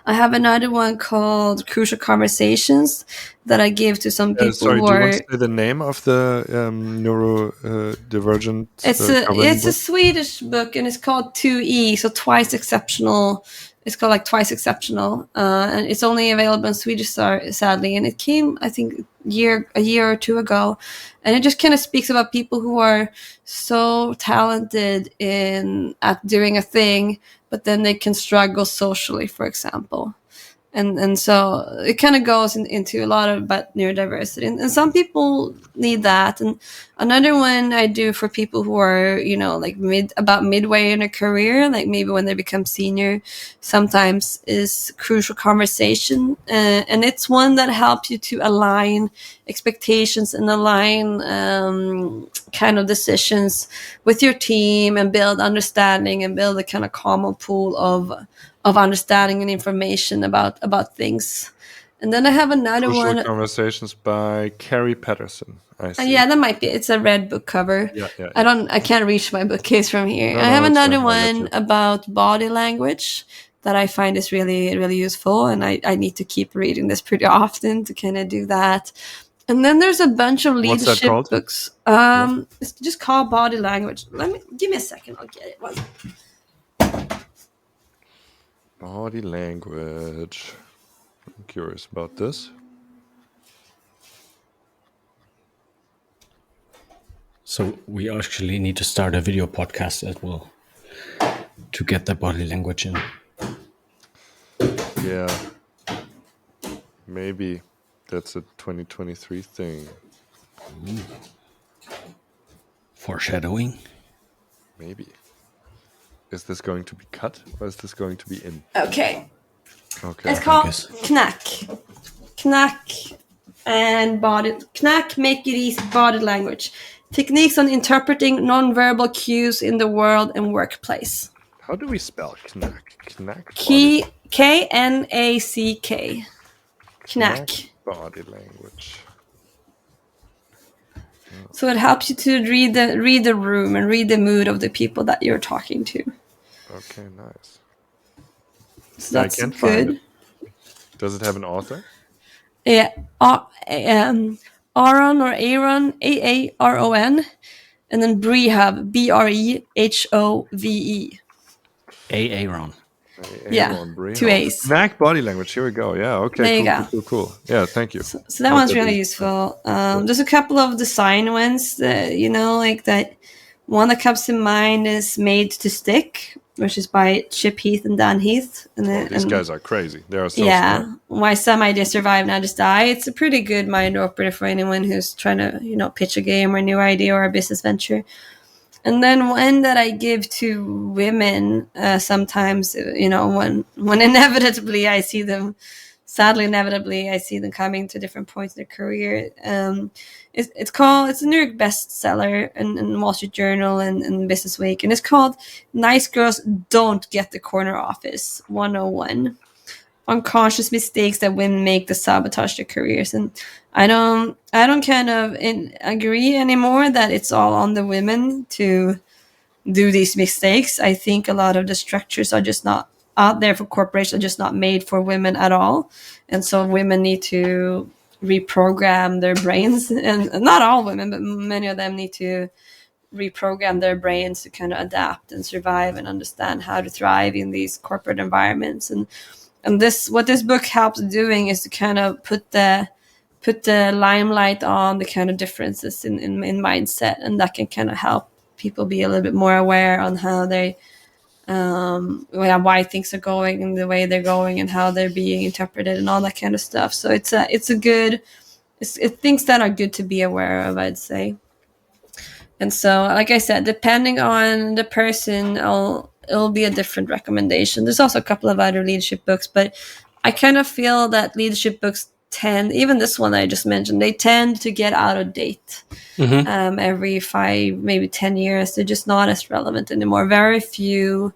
I have another one called Crucial Conversations that I give to some people Sorry, who do you want are. to say the name of the neurodivergent covering It's a book? Swedish book and it's called 2E, so Twice Exceptional. It's called like Twice Exceptional, and it's only available in Swedish, sadly. And it came, I think, a year or two ago, and it just kind of speaks about people who are so talented at doing a thing, but then they can struggle socially, for example. And so it kind of goes into a lot about neurodiversity, and some people need that. And another one I do for people who are, like midway in a career, like maybe when they become senior, sometimes is Crucial Conversation, and it's one that helps you to align expectations and align kind of decisions with your team and build understanding and build a kind of common pool of understanding and information about things. And then I have another Crucial one. Conversations by Carrie Patterson. I see. Yeah, that might be. It's a red book cover. Yeah. I can't reach my bookcase from here. No, I have it's another fine. I'll let one you. about body language that I find is really, really useful, and I need to keep reading this pretty often to kind of do that. And then there's a bunch of What's that leadership called? books. It's just called Body Language. Give me a second. I'll get it. Body language. I'm curious about this. So we actually need to start a video podcast as well to get the body language in. Yeah. Maybe that's a 2023 thing. Foreshadowing. Maybe. Is this going to be cut or is this going to be in? Okay. Okay. It's called Knack. Knack, make it easy, body language. Techniques on interpreting nonverbal cues in the world and workplace. How do we spell knack? Knack. Knack. Knack. Body language. So it helps you to read the room and read the mood of the people that you're talking to. Okay, nice. So that's I can't good. find it. Does it have an author? Yeah, Aaron or Aaron, Aaron, and then Brehove, Brehove. Aaron. Yeah, 2 A's. Knack body language. Here we go. Yeah. Okay. There you go. Cool. Yeah. Thank you. So that one's really useful. There's a couple of design ones that, like that. One that comes to mind is Made to Stick, which is by Chip Heath and Dan Heath. These guys are crazy. They are so smart. Why Some Ideas Survive and Others Die. It's a pretty good mind opener for anyone who's trying to, pitch a game or a new idea or a business venture. And then one that I give to women sometimes, when inevitably I see them, sadly, inevitably I see them coming to different points in their career. It's a New York bestseller and Wall Street Journal and Business Week, and it's called "Nice Girls Don't Get the Corner Office 101: Unconscious Mistakes That Women Make to Sabotage Their Careers." And I don't kind of agree anymore that it's all on the women to do these mistakes. I think a lot of the structures are just not out there for corporations, are just not made for women at all, and so women need to reprogram their brains, and not all women, but many of them need to reprogram their brains to kind of adapt and survive and understand how to thrive in these corporate environments. And what this book helps doing is to kind of put the limelight on the kind of differences in mindset, and that can kind of help people be a little bit more aware on how they why things are going and the way they're going and how they're being interpreted and all that kind of stuff. So it's things that are good to be aware of, I'd say. And so, like I said, depending on the person, it'll be a different recommendation. There's also a couple of other leadership books, but I kind of feel that leadership books even this one I just mentioned, they tend to get out of date. Every 5, maybe 10 years. They're just not as relevant anymore. Very few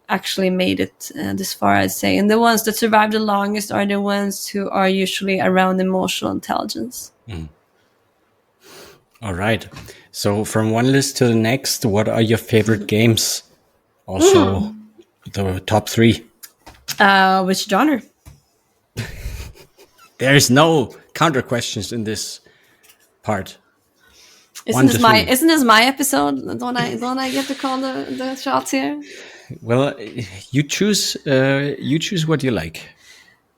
actually made it this far, I'd say. And the ones that survive the longest are the ones who are usually around emotional intelligence. All right. So from one list to the next, what are your favorite games? Also, the top 3. Which genre? There's no counter questions in this part. Isn't this my episode? Don't I get to call the shots here? Well, you choose what you like.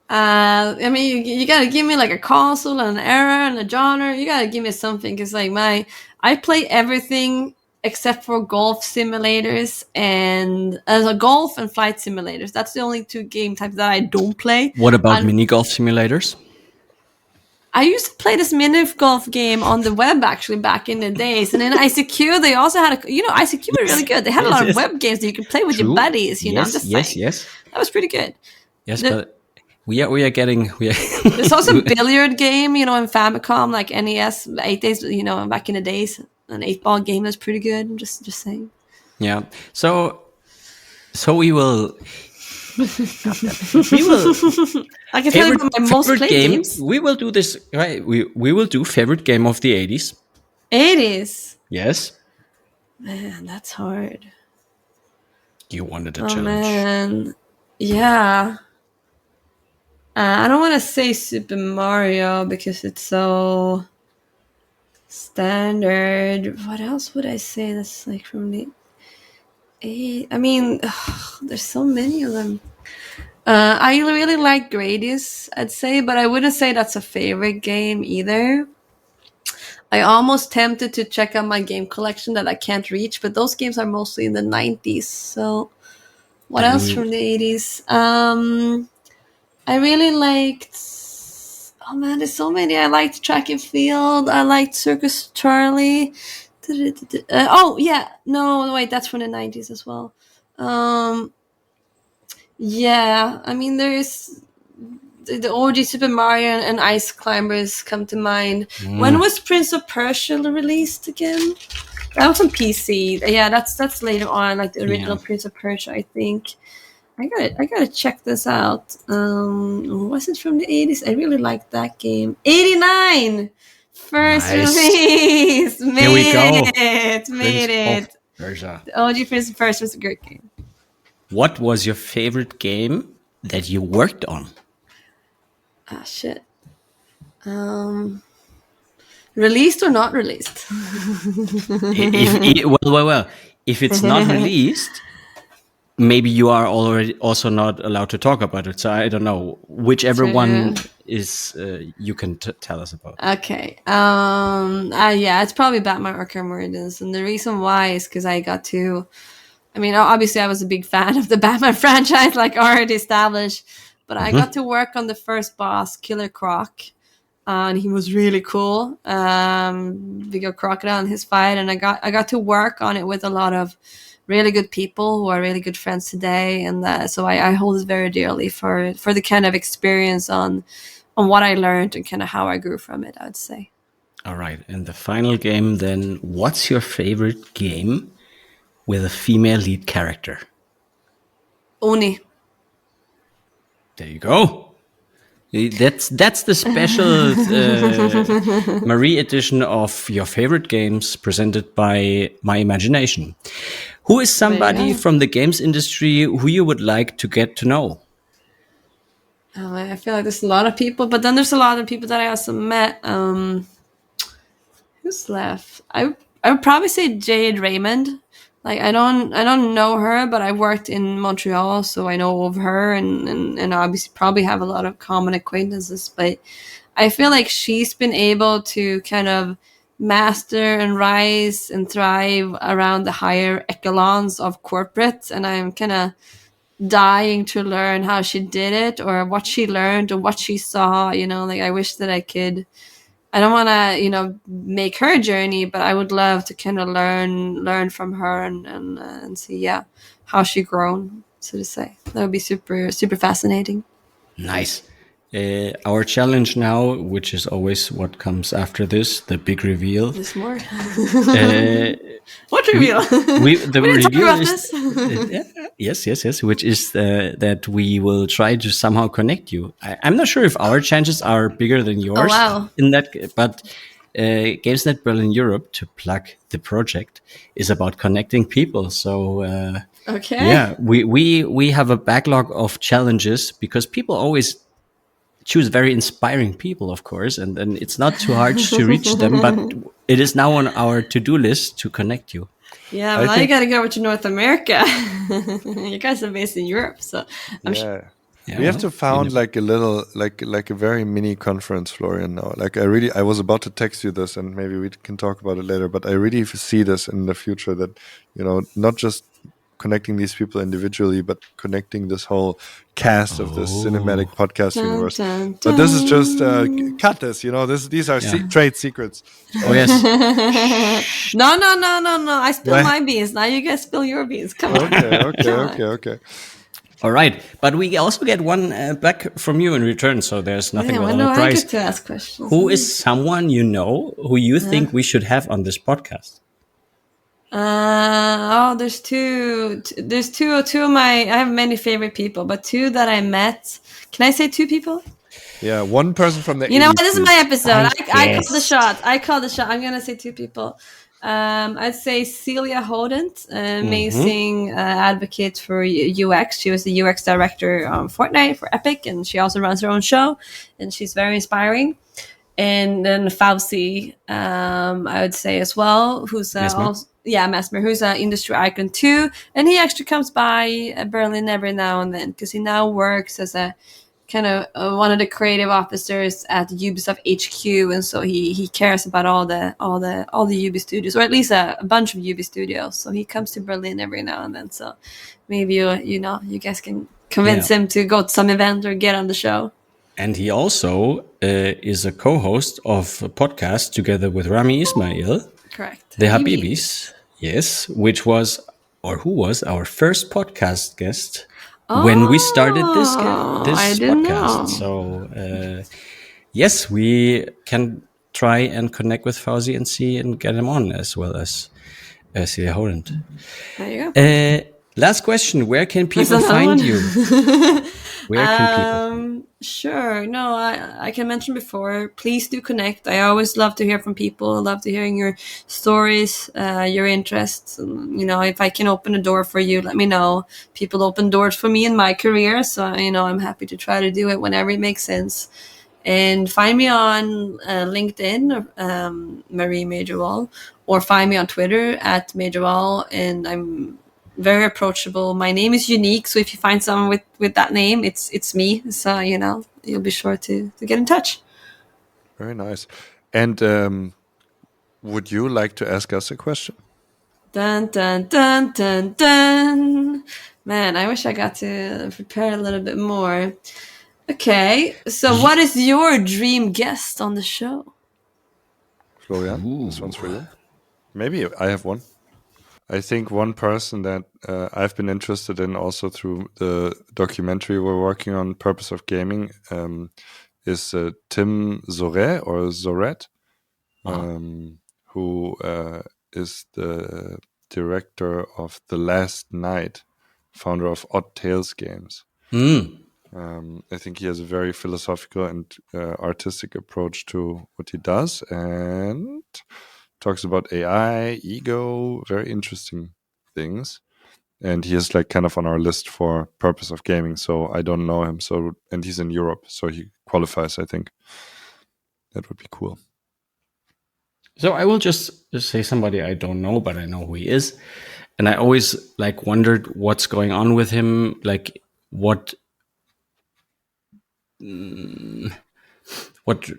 I mean, you gotta give me like a console and an era and a genre. You gotta give me something, because like I play everything except for golf simulators and golf and flight simulators. That's the only two game types that I don't play. What about mini golf simulators? I used to play this mini golf game on the web actually back in the days, and in ICQ they also had ICQ were really good. They had a lot of web games that you could play with your buddies. You know, I'm just saying. Yes. That was pretty good. Yes, but we are getting. There's also a billiard game, in Famicom, like NES 8 days, back in the days. An 8-ball game that's pretty good. I'm just saying. Yeah. So we will. I can tell you about my most played games. We will do this, right? We will do favorite game of the 80s. 80s? Yes. Man, that's hard. You wanted a challenge. Man. Yeah. I don't want to say Super Mario because it's so standard. What else would I say that's like from the 80s? I mean, there's so many of them. I really like Gradius, I'd say, but I wouldn't say that's a favorite game either. I almost tempted to check out my game collection that I can't reach, but those games are mostly in the 90s. So what else from the 80s? I really liked... Oh man, there's so many. I liked Track and Field. I liked Circus Charlie. Oh, yeah. No, wait, that's from the 90s as well. Yeah, I mean, there's the OG Super Mario and Ice Climbers come to mind. When was Prince of Persia released again? That was on PC. Yeah, that's later on, like the original Prince of Persia, I think. I gotta check this out. Was it from the 80s? I really liked that game. 89! First release! Here we go. Made it. Persia. The OG Prince of Persia was a great game. What was your favorite game that you worked on? Ah, shit. Released or not released? Well. If it's not released, maybe you are already also not allowed to talk about it. So I don't know. Whichever one is, you can tell us about. Okay. Yeah, it's probably Batman Arkham Origins, and the reason why is because I got to. I mean, obviously, I was a big fan of the Batman franchise, like already established. But I got to work on the first boss, Killer Croc, and he was really cool. Big old crocodile in his fight, and I got to work on it with a lot of really good people who are really good friends today, and so I hold it very dearly for the kind of experience on what I learned and kind of how I grew from it, I would say. All right, and the final game then. What's your favorite game with a female lead character? Oni. There you go. That's the special Marie edition of your favorite games presented by My Imagination. Who is somebody from the games industry who you would like to get to know? I feel like there's a lot of people, but then there's a lot of people that I also met. Who's left? I would probably say Jade Raymond. Like I don't know her, but I worked in Montreal, so I know of her, and obviously probably have a lot of common acquaintances. But I feel like she's been able to kind of master and rise and thrive around the higher echelons of corporate, and I'm kind of dying to learn how she did it, or what she learned, or what she saw. Like I wish that I could. I don't want to, make her journey, but I would love to kind of learn from her and see, how she grown, so to say. That would be super, super fascinating. Nice. Our challenge now, which is always what comes after this, the big reveal. There's more. What reveal? The reveal is yes. which is that we will try to somehow connect you. I'm not sure if our chances are bigger than yours. Oh, wow. In that, but GamesNet Berlin Europe, to plug the project, is about connecting people. So Okay. yeah, we have a backlog of challenges because people always choose very inspiring people, of course, and it's not too hard to reach them, but it is now on our to-do list to connect you. Yeah, I well, now you think- got to go over to North America. You guys are based in Europe, so I'm Yeah. Yeah, We have well, to found like a little, like a very mini conference, Florian. Now, like I was about to text you this, and maybe we can talk about it later. But I really see this in the future that, not just connecting these people individually, but connecting this whole cast of this cinematic podcast Dun, universe. dun, But this is just dun. cut this. These are Yeah. trade secrets. Oh yes. No. I spill Right. my beans. Now you guys spill your beans. Come on. Okay. All right, but we also get one back from you in return, so there's nothing Yeah, but when do a I prize. get to ask questions? Who is someone you know who you think we should have on this podcast? There's two. There's two of my. I have many favorite people, but two that I met. Can I say two people? Yeah, one person from the. You know what? 80s, This is please. my episode. I called the guessed. shot. I'm gonna say two people. I'd say Celia Hodent, amazing advocate for UX. She was the UX director on Fortnite for Epic, and she also runs her own show, and she's very inspiring. And then Fauci, I would say as well, who's Mesmer, who's an industry icon too, and he actually comes by Berlin every now and then because he now works as a kind of one of the creative officers at Ubisoft HQ, and so he cares about all the Ubi studios, or at least a bunch of Ubi studios. So he comes to Berlin every now and then. So maybe you guys can convince him to go to some event or get on the show. And he also is a co-host of a podcast together with Rami Ismail, Correct. the Habibis, who was our first podcast guest when we started this I didn't podcast. know. So yes, we can try and connect with Fauzi and see and get him on, as well as Celia Holland. There you go. Last question: where can people another find one? you? Where can people? Sure. No, I can mention before. Please do connect. I always love to hear from people. I love to hearing your stories, your interests. If I can open a door for you, let me know. People open doors for me in my career, so I'm happy to try to do it whenever it makes sense. And find me on LinkedIn, Marie Mejerwall, or find me on Twitter at Mejerwall, and I'm very approachable. My name is unique, so if you find someone with that name, it's me. So you'll be sure to get in touch. Very nice. And would you like to ask us a question? Dun dun dun dun dun. Man, I wish I got to prepare a little bit more. Okay, so what is your dream guest on the show? Florian, this one's for you. Maybe I have one. I think one person that I've been interested in also through the documentary we're working on, Purpose of Gaming, is Tim Zoret, who is the director of The Last Night, founder of Odd Tales Games. I think he has a very philosophical and artistic approach to what he does, and talks about AI, ego, very interesting things. And he is like kind of on our list for Purpose of Gaming. So I don't know him. And he's in Europe, so he qualifies, I think. That would be cool. So I will just say somebody I don't know, but I know who he is. And I always wondered what's going on with him, what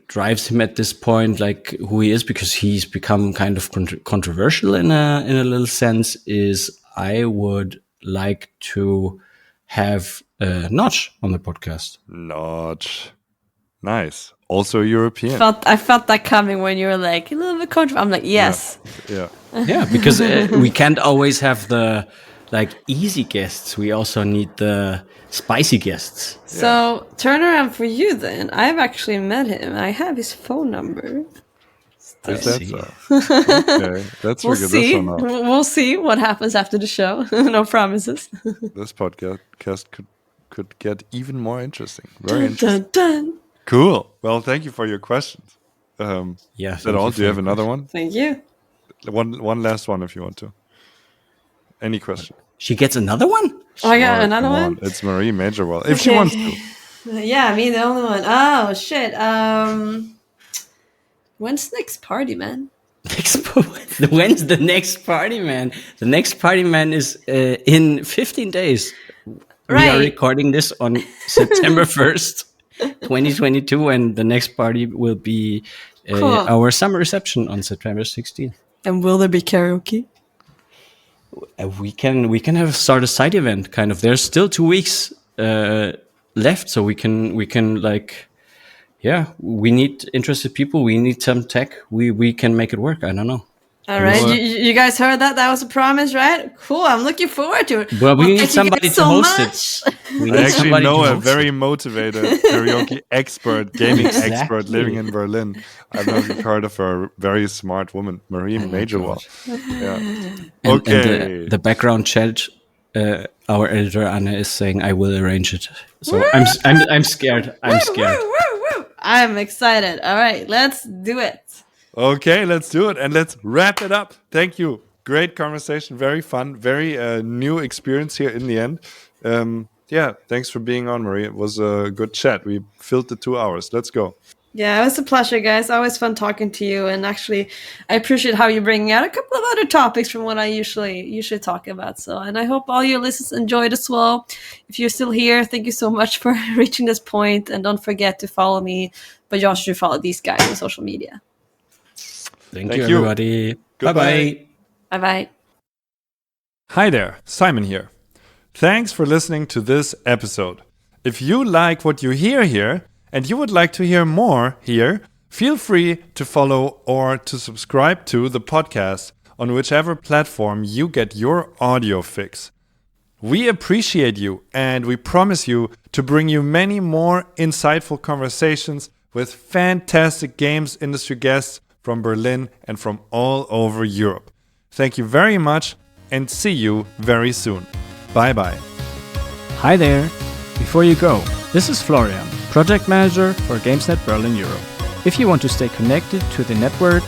drives him at this point, who he is, because he's become kind of controversial in a little sense. Is I would like to have Notch on the podcast. Notch. Nice. Also European. I felt that coming when you were like a little bit controversial. I'm like, yes. Yeah, because we can't always have the easy guests. We also need the spicy guests. So turn around for you then. I've actually met him. I have his phone number. Is that so? Okay, let's We'll figure see. this one out. We'll see what happens after the show. No promises. This podcast could get even more interesting. Very Dun, interesting. dun, dun. Cool. Well, thank you for your questions. Yeah. Is that all? Do you have another one? Thank you. One last one if you want to. Any question? She gets another one? Oh, I got Sure, another come on. one. It's Marie Mejerwall. If she Okay. wants to. Yeah, me the only one. Oh shit. When's next party, man? When's the next party, man? The next party, man, is in 15 days. We are Right. recording this on September 1st, 2022, and the next party will be Cool. our summer reception on September 16th. And will there be karaoke? We can have start a side event, kind of. There's still 2 weeks left, so we can like, yeah, we need interested people. We need some tech. We can make it work. I don't know. All right, you guys heard that? That was a promise, right? Cool. I'm looking forward to it. Well, we need thank you somebody guys to so host much. it. We I need actually somebody know to a host very it. motivated karaoke expert, gaming expert Exactly. living in Berlin. I don't know if you've heard of her, a very smart woman, Marie Mejerwall. Yeah. And Okay. the background chat, our editor Anna is saying, "I will arrange it." So I'm scared. I'm scared. Woo, woo, woo. I'm excited. All right, let's do it. Okay, let's do it and let's wrap it up. Thank you. Great conversation. Very fun. Very new experience here in the end. Yeah, thanks for being on, Marie. It was a good chat. We filled the 2 hours. Let's go. Yeah, it was a pleasure, guys. Always fun talking to you. And actually, I appreciate how you bring out a couple of other topics from what I usually talk about. So, and I hope all your listeners enjoyed as well. If you're still here, thank you so much for reaching this point. And don't forget to follow me, but you also should follow these guys on social media. Thank you, everybody. Goodbye. Bye-bye. Bye-bye. Hi there, Simon here. Thanks for listening to this episode. If you like what you hear here and you would like to hear more here, feel free to follow or to subscribe to the podcast on whichever platform you get your audio fix. We appreciate you and we promise you to bring you many more insightful conversations with fantastic games industry guests from Berlin and from all over Europe. Thank you very much and see you very soon. Bye-bye. Hi there! Before you go, this is Florian, Project Manager for GamesNet Berlin Europe. If you want to stay connected to the network,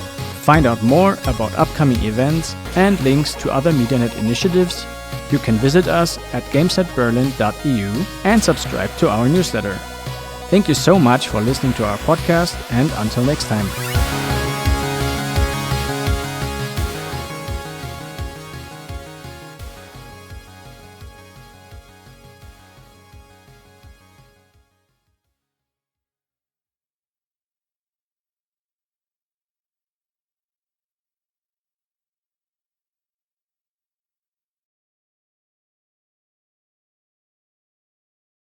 find out more about upcoming events and links to other MediaNet initiatives, you can visit us at gamesnetberlin.eu and subscribe to our newsletter. Thank you so much for listening to our podcast and until next time.